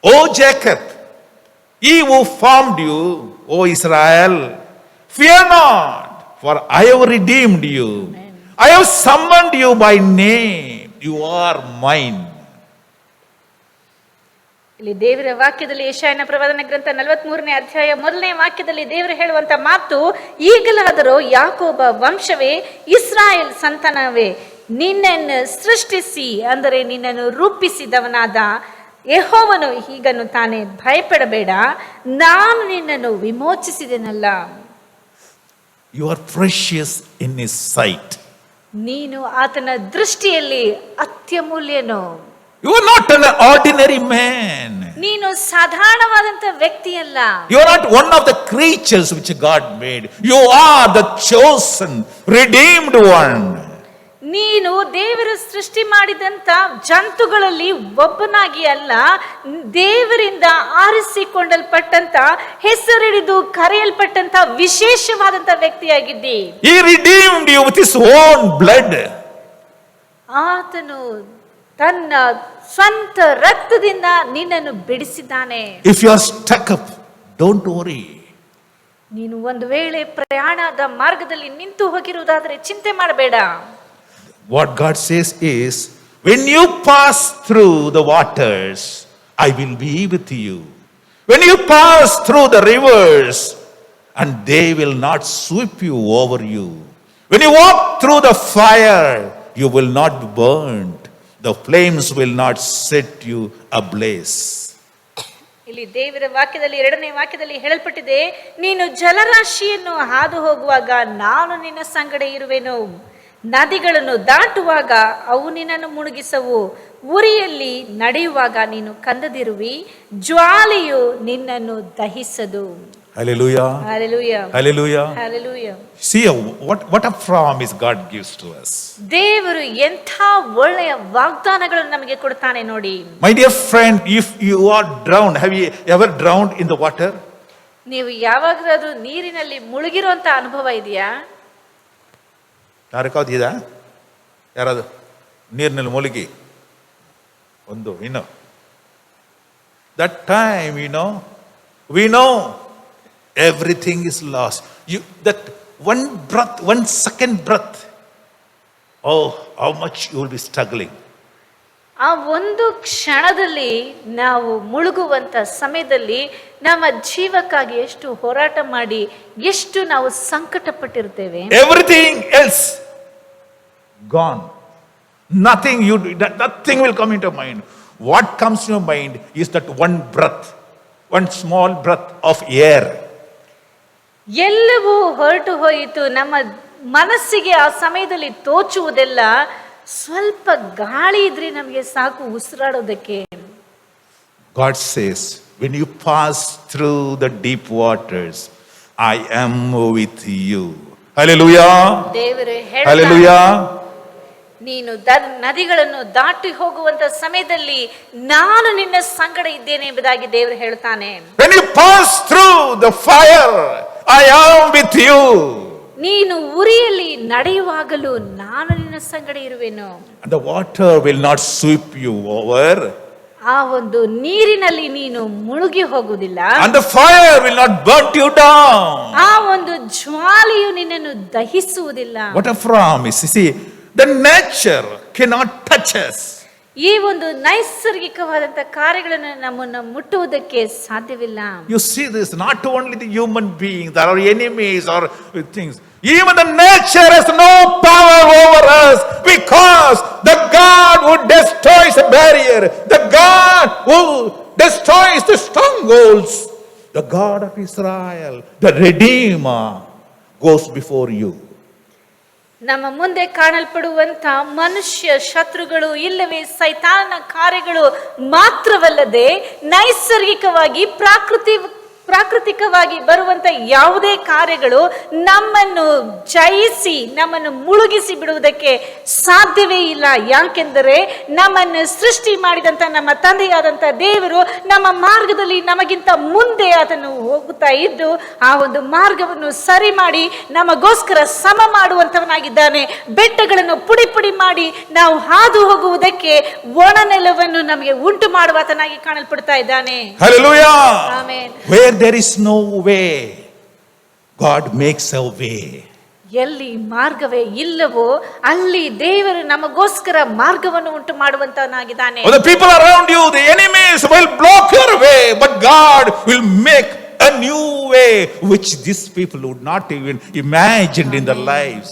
O Jacob, he who formed you, O Israel, fear not, for I have redeemed you. Amen. I have summoned you by name. You are mine. ಇಲ್ಲಿ ದೇವರ ವಾಕ್ಯದಲ್ಲಿ ಯೆಶಾಯನ ಪ್ರವಾದನ ಗ್ರಂಥ 43ನೇ ಅಧ್ಯಾಯ 1ನೇ ವಾಕ್ಯದಲ್ಲಿ ದೇವರು ಹೇಳುವಂತ ಮಾತು, ಈಗಲಾದರೂ ಯಾಕೋಬ ವಂಶವೇ, ಇಸ್ರಾಯೇಲ್ ಸಂತಾನವೇ, ನಿನ್ನನ್ನು ಸೃಷ್ಟಿಸಿ ಅಂದರೆ ನಿನ್ನನ್ನು ರೂಪಿಸಿದವನಾದ ಯೆಹೋವನು ಹೀಗನ್ನುತ್ತಾನೆ, ಭಯಪಡಬೇಡ, ನಾನು ನಿನ್ನನ್ನು ವಿಮೋಚಿಸಿದೆನಲ್ಲ. You are precious in his sight. ನೀನು ಆತನ ದೃಷ್ಟಿಯಲ್ಲಿ ಅತ್ಯಮೂಲ್ಯನು. You are not an ordinary man. ನೀನು ಸಾಧಾರಣವಾದಂತ ವ್ಯಕ್ತಿಯಲ್ಲ. You are not one of the creatures which God made. You are the chosen, redeemed one. ನೀನು ದೇವರು ಸೃಷ್ಟಿ ಮಾಡಿದಂತ ಜಂತುಗಳಲ್ಲಿ ಒಬ್ಬನಾಗಿ ಅಲ್ಲ, ದೇವರಿಂದ ಆರಿಸಿಕೊಂಡಲ್ಪಟ್ಟಂತ, ಹೆಸರಿಡಿದು ಕರೆಯಲ್ಪಟ್ಟಂತ ವಿಶೇಷವಾದಂತ ವ್ಯಕ್ತಿಯಾಗಿದ್ದಿ. He redeemed you with his own blood. ಆತನು ತನ್ನ ಸ್ವಂತ ರಕ್ತದಿಂದ ನಿನ್ನನ್ನು ಬಿಡಿಸಿದ್ದಾನೆ. If you are stuck up, don't worry. ನೀನು ಒಂದು ವೇಳೆ ಪ್ರಯಾಣದ ಮಾರ್ಗದಲ್ಲಿ ನಿಂತು ಹೋಗಿರುವುದಾದರೆ ಚಿಂತೆ ಮಾಡಬೇಡ. What God says is, when you pass through the waters, I will be with you. When you pass through the rivers, and they will not sweep you over you. When you walk through the fire, you will not be burned. The flames will not set you ablaze. ಇಲ್ಲಿ ದೇವರ ವಾಕ್ಯದಲ್ಲಿ 2ನೇ ವಾಕ್ಯದಲ್ಲಿ ಹೇಳಲ್ಪಟ್ಟಿದೆ, ನೀನು ಜಲರಾಶಿಯನ್ನು ಹಾದು ಹೋಗುವಾಗ ನಾನು ನಿನ್ನ ಸಂಗಡ ಇರುವೆನು, ನದಿಗಳನ್ನು ದಾಟುವಾಗ ಅವು ನಿನ್ನನ್ನು ಮುಳುಗಿಸವು, ಉರಿಯಲ್ಲಿ ನಡೆಯುವಾಗ ನೀನು ಕಂದದಿರುವಿ, ಜ್ವಾಲೆಯು ನಿನ್ನನ್ನು ದಹಿಸದು. Hallelujah. Hallelujah. Hallelujah. Hallelujah. See what a promise God gives to us. ದೇವರು ಎಂಥ ಒಳ್ಳೆಯ ವಾಗ್ದಾನಗಳನ್ನು ನಮಗೆ ಕೊಡ್ತಾನೆ ನೋಡಿ. My dear friend, if you are drowned, have you ever drowned in the water? ನೀವು ಯಾವಾಗಲಾದ್ರೂ ನೀರಿನಲ್ಲಿ ಮುಳುಗಿರುವಂತ ಅನುಭವ ಇದೆಯಾ? ಯಾರಕ್ಕಾವ್ದಿದಾ? ಯಾರಾದ್ರು ನೀರಿನಲ್ಲಿ ಮುಳುಗಿ ಇನ್ನು that time, we know everything is lost. That one breath, 1 second breath, oh, how much you will be struggling. ಆ ಒಂದು ಕ್ಷಣದಲ್ಲಿ ನಾವು ಮುಳುಗುವಂತ ಸಮಯದಲ್ಲಿ ನಮ್ಮ ಜೀವಕ್ಕಾಗಿ ಎಷ್ಟು ಹೋರಾಟ ಮಾಡಿ ಎಷ್ಟು ನಾವು ಸಂಕಟ ಪಟ್ಟಿರ್ತೇವೆ. Everything else gone. Nothing will come into mind. What comes to your mind is that one breath, one small breath of air. ಎಲ್ಲವೂ ಹೊರಟು ಹೋಯಿತು. ನಮ್ಮ ಮನಸ್ಸಿಗೆ ಆ ಸಮಯದಲ್ಲಿ ತೋಚುವುದೆಲ್ಲ ಸ್ವಲ್ಪ ಗಾಳಿ ಇದ್ರೆ ನಮಗೆ ಸಾಕು ಉಸಿರಾಡೋದಕ್ಕೆ. God says, when you pass through the deep waters, I am with you. Hallelujah. ದೇವರು Hallelujah. ನೀನು ನದಿಗಳನ್ನು ದಾಟಿ ಹೋಗುವಂತ ಸಮಯದಲ್ಲಿ ನಾನು ನಿನ್ನ ಸಂಗಡ ಇದ್ದೇನೆ ಎಂಬುದಾಗಿ ದೇವರು ಹೇಳ್ತಾನೆ. When you pass through the fire, I am with you. ನೀನು ಉರಿಯಲ್ಲಿ ನಡೆಯುವಾಗಲೂ ನಾನು ನಿನ್ನ ಸಂಗಡ ಇರುವೆನು. And the water will not sweep you over. ಆ ಒಂದು ನೀರಿನಲ್ಲಿ ನೀನು ಮುಳುಗಿ ಹೋಗುವುದಿಲ್ಲ. And the fire will not burn you down. ಆ ಒಂದು ಜ್ವಾಲೆಯು ನಿನ್ನನ್ನು ದಹಿಸುವುದಿಲ್ಲ. What a promise. You see, the nature cannot touch us. ಈ ಒಂದು ನೈಸರ್ಗಿಕವಾದಂತ ಕಾರ್ಯಗಳನ್ನು ನಮ್ಮನ್ನು ಮುಟ್ಟುವುದಕ್ಕೆ ಸಾಧ್ಯವಿಲ್ಲ. You see this, not only the human beings, there are enemies or things. Even the nature has no power over us, because the God who destroys a barrier, the God who destroys the strongholds, the God of Israel, the Redeemer, goes before you. ನಮ್ಮ ಮುಂದೆ ಕಾಣಲ್ಪಡುವಂತ ಮನುಷ್ಯ ಶತ್ರುಗಳು ಇಲ್ಲವೇ ಸೈತಾನನ ಕಾರ್ಯಗಳು ಮಾತ್ರವಲ್ಲದೆ ನೈಸರ್ಗಿಕವಾಗಿ ಪ್ರಾಕೃತಿಕವಾಗಿ ಬರುವಂತ ಯಾವುದೇ ಕಾರ್ಯಗಳು ನಮ್ಮನ್ನು ಜಯಿಸಿ ನಮ್ಮನ್ನು ಮುಳುಗಿಸಿ ಬಿಡುವುದಕ್ಕೆ ಸಾಧ್ಯವೇ ಇಲ್ಲ. ಯಾಕೆಂದರೆ ನಮ್ಮನ್ನು ಸೃಷ್ಟಿ ಮಾಡಿದಂತ ನಮ್ಮ ತಂದೆಯಾದಂತ ದೇವರು ನಮ್ಮ ಮಾರ್ಗದಲ್ಲಿ ನಮಗಿಂತ ಮುಂದೆ ಅದನ್ನು ಹೋಗುತ್ತಾ ಇದ್ದು ಆ ಒಂದು ಮಾರ್ಗವನ್ನು ಸರಿ ಮಾಡಿ ನಮಗೋಸ್ಕರ ಸಮ ಮಾಡುವಂತವನಾಗಿದ್ದಾನೆ. ಬೆಟ್ಟಗಳನ್ನು ಪುಡಿ ಪುಡಿ ಮಾಡಿ ನಾವು ಹಾದು ಹೋಗುವುದಕ್ಕೆ ಒಣ ನೆಲವನ್ನು ನಮಗೆ ಉಂಟು ಮಾಡುವಾತನಾಗಿ ಕಾಣಲ್ಪಡ್ತಾ ಇದ್ದಾನೆ. Hallelujah. Amen. Where there is no way, God makes a way. ಎಲ್ಲಿ ಮಾರ್ಗವೇ ಇಲ್ಲವೋ ಅಲ್ಲಿ ದೇವರು ನಮಗೋಸ್ಕರ ಮಾರ್ಗವನ್ನು ಉಂಟು ಮಾಡುವಂತವನಾಗಿದ್ದಾನೆ. The people around you, the enemies will block your way, but God will make a new way which these people would not even imagine in their lives.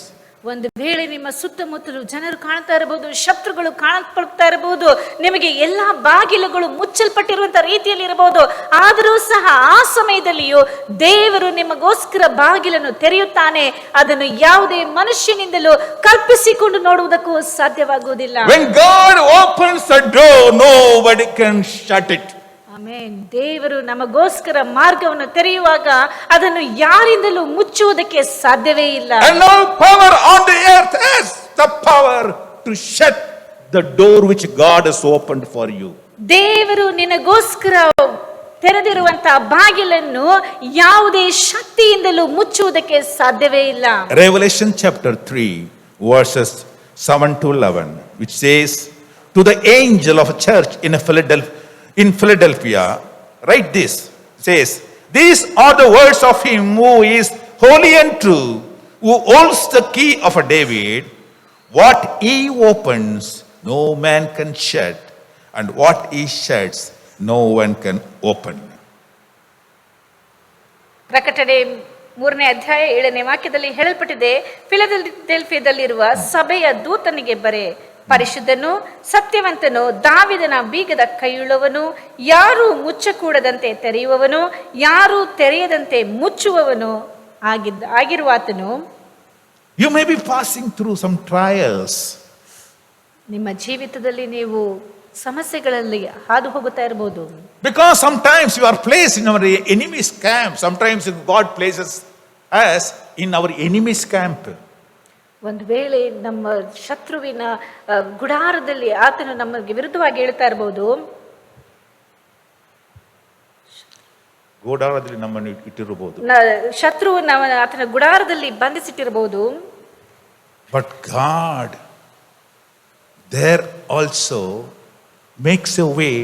ಒಂದು ವೇಳೆ ನಿಮ್ಮ ಸುತ್ತಮುತ್ತಲು ಜನರು ಕಾಣ್ತಾ ಇರಬಹುದು, ಶತ್ರುಗಳು ಕಾಣಲ್ಪಡ್ತಾ ಇರಬಹುದು, ನಿಮಗೆ ಎಲ್ಲಾ ಬಾಗಿಲುಗಳು ಮುಚ್ಚಲ್ಪಟ್ಟಿರುವಂತ ರೀತಿಯಲ್ಲಿ ಇರಬಹುದು, ಆದರೂ ಸಹ ಆ ಸಮಯದಲ್ಲಿಯೂ ದೇವರು ನಿಮಗೋಸ್ಕರ ಬಾಗಿಲನ್ನು ತೆರೆಯುತ್ತಾನೆ. ಅದನ್ನು ಯಾವುದೇ ಮನುಷ್ಯನಿಂದಲೂ ಕಲ್ಪಿಸಿಕೊಂಡು ನೋಡುವುದಕ್ಕೂ ಸಾಧ್ಯವಾಗುವುದಿಲ್ಲ. When God opens a door, nobody can shut it. Amen. ದೇವರು ನಮಗೋಸ್ಕರ ಮಾರ್ಗವನ್ನು ತೆರೆಯುವಾಗ ಅದನ್ನು ಯಾರಿಂದಲೂ ಮುಚ್ಚುವುದಕ್ಕೆ ಸಾಧ್ಯವೇ ಇಲ್ಲ. And no power on the earth has the power to shut the door which God has opened for you. ದೇವರು ನಿನಗೋಸ್ಕರ ತೆರೆದಿರುವಂತಹ ಬಾಗಿಲನ್ನು ಯಾವುದೇ ಶಕ್ತಿಯಿಂದಲೂ ಮುಚ್ಚುವುದಕ್ಕೆ ಸಾಧ್ಯವೇ ಇಲ್ಲ. Revelation chapter 3 verses 7 to 11, which says, to the angel of a church in Philadelphia, write this, says, these are the words of him who is holy and true, who holds the key of a David. What he opens, no man can shut, and what he shuts, no one can open. ಪ್ರಕಟಣೆ 3ನೇ ಅಧ್ಯಾಯ 7ನೇ ವಾಕ್ಯದಲ್ಲಿ ಹೇಳಲ್ಪಟ್ಟಿದೆ, ಫಿಲದೆಲ್ಫಿಯದಲ್ಲಿರುವ ಸಭೆಯ ದೂತನಿಗೆ ಬರೆ, ಪರಿಶುದ್ಧನು ಸತ್ಯವಂತನು ದಾವೀದನ ಬೀಗದ ಕೈಯುಳ್ಳವನು, ಯಾರು ಮುಚ್ಚಕೂಡದಂತೆ ತೆರೆಯುವವನು, ಯಾರು ತೆರೆಯದಂತೆ ಮುಚ್ಚುವವನು ಆಗಿರುವಾತನು. You may be passing through some trials. ನಿಮ್ಮ ಜೀವಿತದಲ್ಲಿ ನೀವು ಸಮಸ್ಯೆಗಳಲ್ಲಿ ಹಾದು ಹೋಗುತ್ತಾ ಇರಬಹುದು. Because sometimes you are placed in our enemy's camp. Sometimes God places us in our enemy's camp. ಒಂದು ವೇಳೆ ನಮ್ಮ ಶತ್ರುವಿನ ಗುಡಾರದಲ್ಲಿ ಆತನು ನಮಗೆ ವಿರುದ್ಧವಾಗಿ ಹೇಳ್ತಾ ಇರಬಹುದು. ಗೋಡಾರದಲ್ಲಿ ನಮ್ಮನ್ನು ಇಟ್ಟಿರಬಹುದು. ಶತ್ರುವು ಆತನ ಗುಡಾರದಲ್ಲಿ ಬಂಧಿಸಿಟ್ಟಿರಬಹುದು. But God there also makes a way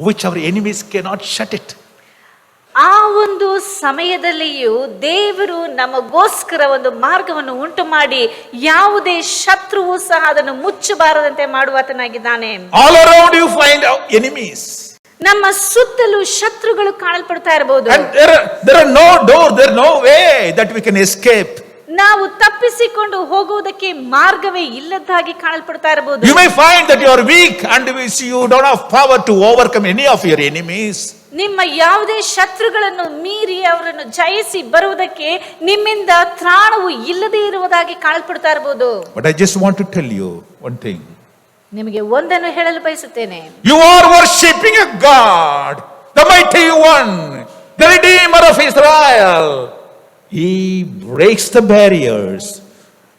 which our enemies cannot shut it. ಆ ಒಂದು ಸಮಯದಲ್ಲಿಯೂ ದೇವರು ನಮಗೋಸ್ಕರ ಒಂದು ಮಾರ್ಗವನ್ನು ಉಂಟು ಮಾಡಿ ಯಾವುದೇ ಶತ್ರುವು ಸಹ ಅದನ್ನು ಮುಚ್ಚಬಾರದಂತೆ ಮಾಡುವಾತನಾಗಿದ್ದಾನೆ. All around you find enemies. ನಮ್ಮ ಸುತ್ತಲೂ ಶತ್ರುಗಳು ಕಾಣಲ್ಪಡ್ತಾ ಇರಬಹುದು. And there are no door, there are no way that we can escape. ನಾವು ತಪ್ಪಿಸಿಕೊಂಡು ಹೋಗುವುದಕ್ಕೆ ಮಾರ್ಗವೇ ಇಲ್ಲದಾಗಿ ಕಾಣಲ್ಪಡ್ತಾ ಇರಬಹುದು. You may find that you are weak and you don't have power to overcome any of your enemies. ನಿಮ್ಮ ಯಾವುದೇ ಶತ್ರುಗಳನ್ನು ಮೀರಿ ಅವರನ್ನು ಜಯಿಸಿ ಬರುವುದಕ್ಕೆ ನಿಮ್ಮಿಂದ ತ್ರಾಣವು ಇಲ್ಲದೆ ಇರುವುದಾಗಿ ಕಾಣಲ್ಪಡ್ತಾ ಇರಬಹುದು. But I just want to tell you one thing. ನಿಮಗೆ ಒಂದನ್ನು ಹೇಳಲು ಬಯಸುತ್ತೇನೆ. You are worshipping a God, the mighty one, the Redeemer of Israel. He breaks the barriers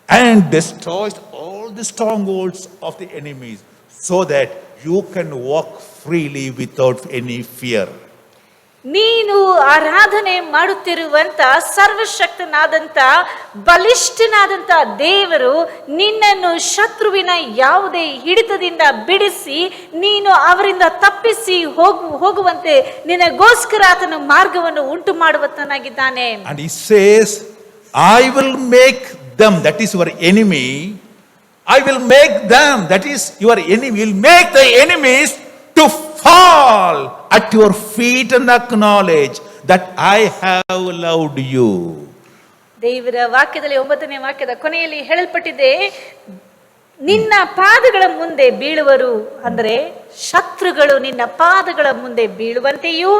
and destroys all the strongholds of the enemies so that you can walk freely without any fear. ನೀನು ಆರಾಧನೆ ಮಾಡುತ್ತಿರುವಂತ ಸರ್ವಶಕ್ತನಾದಂತ ಬಲಿಷ್ಠನಾದಂತ ದೇವರು ನಿನ್ನನ್ನು ಶತ್ರುವಿನ ಯಾವುದೇ ಹಿಡಿತದಿಂದ ಬಿಡಿಸಿ ನೀನು ಅವರಿಂದ ತಪ್ಪಿಸಿ ಹೋಗುವಂತೆ ನಿನಗೋಸ್ಕರ ಆತನ ಮಾರ್ಗವನ್ನು ಉಂಟು ಮಾಡುವತನಾಗಿದ್ದಾನೆ. And he says, I will make them, that is your enemy, I will make them, that is your enemy, will make the enemies to fall at your feet and acknowledge that I have loved you. ದೇವರ ವಾಕ್ಯದಲ್ಲಿ 9ನೇ ವಾಕ್ಯದ ಕೊನೆಯಲ್ಲಿ ಹೇಳಲ್ಪಟ್ಟಿದೆ, ನಿನ್ನ ಪಾದಗಳ ಮುಂದೆ ಬೀಳುವರು, ಅಂದರೆ ಶತ್ರುಗಳು ನಿನ್ನ ಪಾದಗಳ ಮುಂದೆ ಬೀಳುವಂತೆಯೂ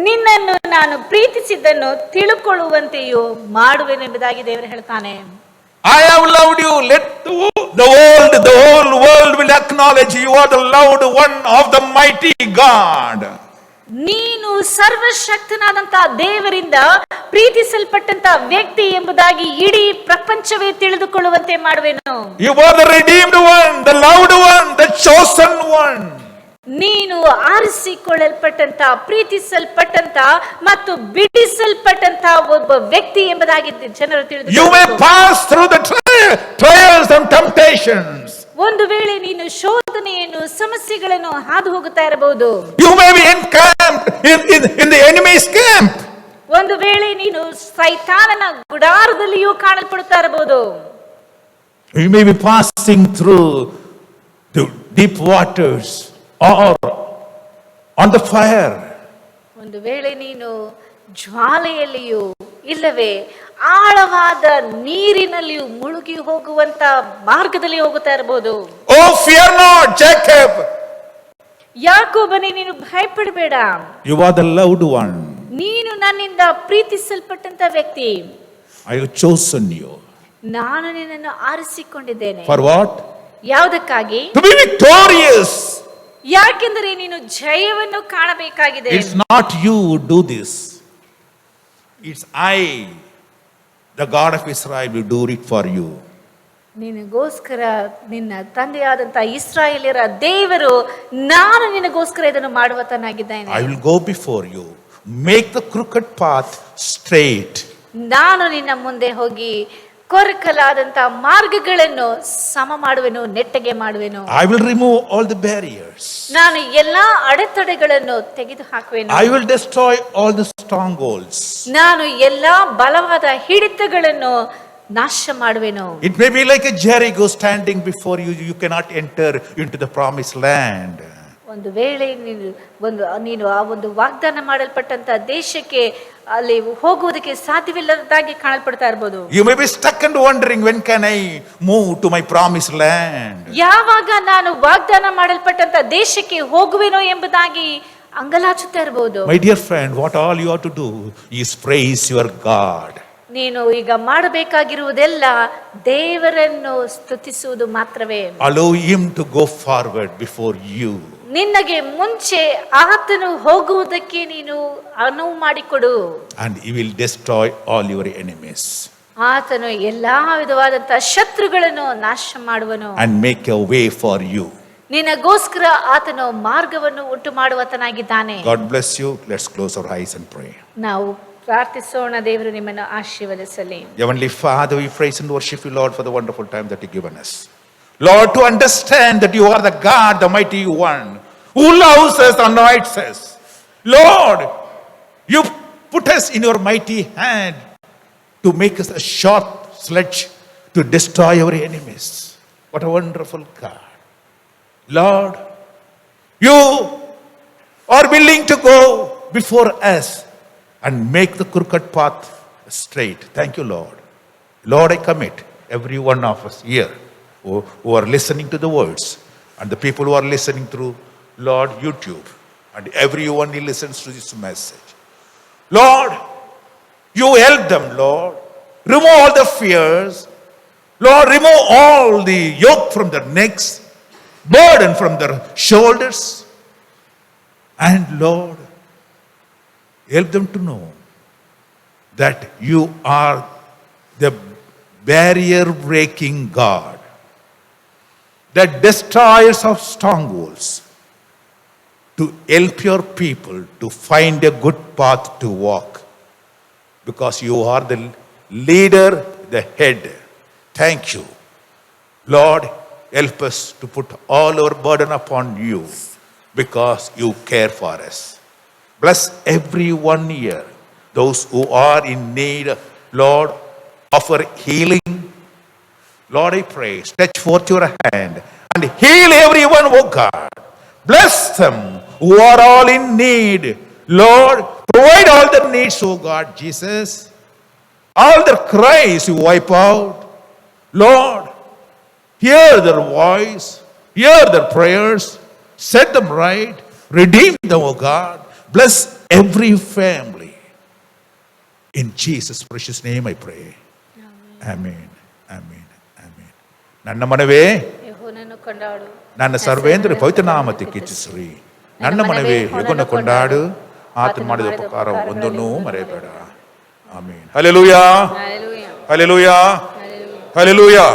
ನಿನ್ನನ್ನು ನಾನು ಪ್ರೀತಿಸಿದ್ದನ್ನು ತಿಳುಕೊಳ್ಳುವಂತೆಯೂ ಮಾಡುವೆನೆಂಬುದಾಗಿ ದೇವರು ಹೇಳ್ತಾನೆ. I have loved you. Let the whole world will acknowledge you are the loved one of the mighty God. ನೀನು ಸರ್ವಶಕ್ತನಾದಂತ ದೇವರಿಂದ ಪ್ರೀತಿಸಲ್ಪಟ್ಟಂತ ವ್ಯಕ್ತಿ ಎಂಬುದಾಗಿ ಇಡೀ ಪ್ರಪಂಚವೇ ತಿಳಿದುಕೊಳ್ಳುವಂತೆ ಮಾಡುವೆನು. You are the redeemed one, the loved one, the chosen one. ನೀನು ಆರಿಸಿಕೊಳ್ಳಲ್ಪಟ್ಟಂತ, ಪ್ರೀತಿಸಲ್ಪಟ್ಟಂತ ಮತ್ತು ಬಿಡಿಸಲ್ಪಟ್ಟಂತ ಒಬ್ಬ ವ್ಯಕ್ತಿ ಎಂಬುದಾಗಿ ಜನರು ತಿಳಿದು. You may pass through the trials and temptations. ಒಂದು ವೇಳೆ ನೀನು ಶೋಧನೆಯನ್ನು, ಸಮಸ್ಯೆಗಳನ್ನು ಹಾದು ಹೋಗುತ್ತಾ ಇರಬಹುದು. You may be encamped in the enemy's camp. ಒಂದು ವೇಳೆ ನೀನು ಸೈತಾನನ ಗುಡಾರದಲ್ಲಿಯೂ ಕಾಣಲ್ಪಡುತ್ತಾ ಇರಬಹುದು. You may be passing through the deep waters or on the fire. ಒಂದು ವೇಳೆ ನೀನು ಜ್ವಾಲೆಯಲ್ಲಿಯೂ ಇಲ್ಲವೇ ಆಳವಾದ ನೀರಿನಲ್ಲಿಯೂ ಮುಳುಗಿ ಹೋಗುವಂತ ಮಾರ್ಗದಲ್ಲಿ ಹೋಗುತ್ತಾ ಇರಬಹುದು. Oh, fear not, Jacob. ಯಾಕೋಬನೇ, ನೀನು ಭಯಪಡಬೇಡ. You are the loved one. ನೀನು ನನ್ನಿಂದ ಪ್ರೀತಿಸಲ್ಪಟ್ಟಂತ ವ್ಯಕ್ತಿ. I have chosen you. ನಾನು ನಿನ್ನನ್ನು ಆರಿಸಿಕೊಂಡಿದ್ದೇನೆ. For what? ಯಾವುದಕ್ಕಾಗಿ? To be victorious. ಯಾಕೆಂದರೆ ನೀನು ಜಯವನ್ನು ಕಾಣಬೇಕಾಗಿದೆ. It's not you who do this. It's I, the God of Israel, will do it for you. ನಿನಗೋಸ್ಕರ ನಿನ್ನ ತಂದೆಯಾದಂತ ಇಸ್ರಾಯೇಲ್ಯರ ದೇವರು ನಾನು ನಿನಗೋಸ್ಕರ ಇದನ್ನು ಮಾಡುವತನಾಗಿದ್ದೇನೆ. I will go before you, make the crooked path straight. ನಾನು ನಿನ್ನ ಮುಂದೆ ಹೋಗಿ ಕೊರಕಲಾದಂತ ಮಾರ್ಗಗಳನ್ನು ಸಮ ಮಾಡುವೆನು, ನೆಟ್ಟಗೆ ಮಾಡುವೆನು. I will remove all the barriers. ನಾನು ಎಲ್ಲಾ ಅಡೆತಡೆಗಳನ್ನು ತೆಗೆದು ಹಾಕುವೆನು. I will destroy all the strongholds. ನಾನು ಎಲ್ಲಾ ಬಲವಾದ ಹಿಡಿತಗಳನ್ನು ನಾಶ ಮಾಡುವೆನು. It may be like a Jericho standing before you. You cannot enter into the promised land. ಒಂದು ವೇಳೆ ನೀನು ಆ ಒಂದು ವಾಗ್ದಾನ ಮಾಡಲ್ಪಟ್ಟಂತ ದೇಶಕ್ಕೆ ಅಲ್ಲಿ ಹೋಗುವುದಕ್ಕೆ ಸಾಧ್ಯವಿಲ್ಲದಾಗಿ ಕಾಣಲ್ಪಡ್ತಾ ಇರಬಹುದು. You may be stuck and wondering, when can I move to my promised land? ಯಾವಾಗ ನಾನು ವಾಗ್ದಾನ ಮಾಡಲ್ಪಟ್ಟಂತ ದೇಶಕ್ಕೆ ಹೋಗುವೆನೋ ಎಂಬುದಾಗಿ ಅಂಗಲಾಚುತ್ತಾ ಇರಬಹುದು. My dear friend, what all you have to do is praise your God. ನೀನು ಈಗ ಮಾಡಬೇಕಾಗಿರುವುದೆಲ್ಲ ದೇವರನ್ನು ಸ್ತುತಿಸುವುದು ಮಾತ್ರವೇ. Allow him to go forward before you. ನಿನ್ನಗೆ ಮುಂಚೆ ಆತನು ಹೋಗುವುದಕ್ಕೆ ನೀನು ಅನುವು ಮಾಡಿಕೊಡು. And he will destroy all your enemies. ಆತನು ಎಲ್ಲಾ ವಿಧವಾದಂತ ಶತ್ರುಗಳನ್ನು ನಾಶ ಮಾಡುವನು. And make a way for you. ನಿನಗೋಸ್ಕರ ಆತನು ಮಾರ್ಗವನ್ನು ಉಂಟು ಮಾಡುವತನಾಗಿದ್ದಾನೆ. God bless you. Let's close our eyes and pray. ನಾವು ಪ್ರಾರ್ಥಿಸೋಣ. ದೇವರು ನಿಮ್ಮನ್ನು ಆಶೀರ್ವದಿಸಲಿ. Heavenly Father, we praise and worship you, Lord, for the wonderful time that you've given us. Lord, to understand that you are the God, the mighty one, who loves us, anoints us. Lord, you put us in your mighty hand to make us a sharp sledge to destroy our enemies. What a wonderful God. Lord, you are willing to go before us and make the crooked path straight. Thank you, Lord. Lord, I commit every one of us here who are listening to the words, and the people who are listening through, Lord, YouTube, and everyone who listens to this message. Lord, you help them, Lord. Remove all the fears. Lord, remove all the yoke from their necks, burden from their shoulders. And Lord, help them to know that you are the barrier breaking God, that destroyers of strongholds, to help your people to find a good path to walk, because you are the leader, the head. Thank you. Lord, help us to put all our burden upon you, because you care for us. Bless everyone here, those who are in need, Lord, offer healing. Lord, I pray, stretch forth your hand and heal everyone, oh God. Bless them who are all in need. Lord, provide all their needs, oh God, Jesus. All their cries you wipe out. Lord, hear their voice, hear their prayers, set them right, redeem them, oh God. Bless every family. In Jesus' precious name I pray. Amen. Amen. Amen. ನನ್ನ ಮನವೇ ಯೆಹೋವನನ್ನು ಕೊಂಡಾಡು, ನನ್ನ ಸರ್ವೇಂದ್ರ ಪವಿತ್ರ ನಾಮಕ್ಕೆ ಕೀರ್ತಿಸಿರಿ. ನನ್ನ ಮನವೇ ಯೆಹೋವನನ್ನು ಕೊಂಡಾಡು, ಆತನು ಮಾಡಿದ ಉಪಕಾರ ಒಂದನ್ನೂ ಮರೆಯಬೇಡ. Amen. Hallelujah. Hallelujah. Hallelujah. Hallelujah.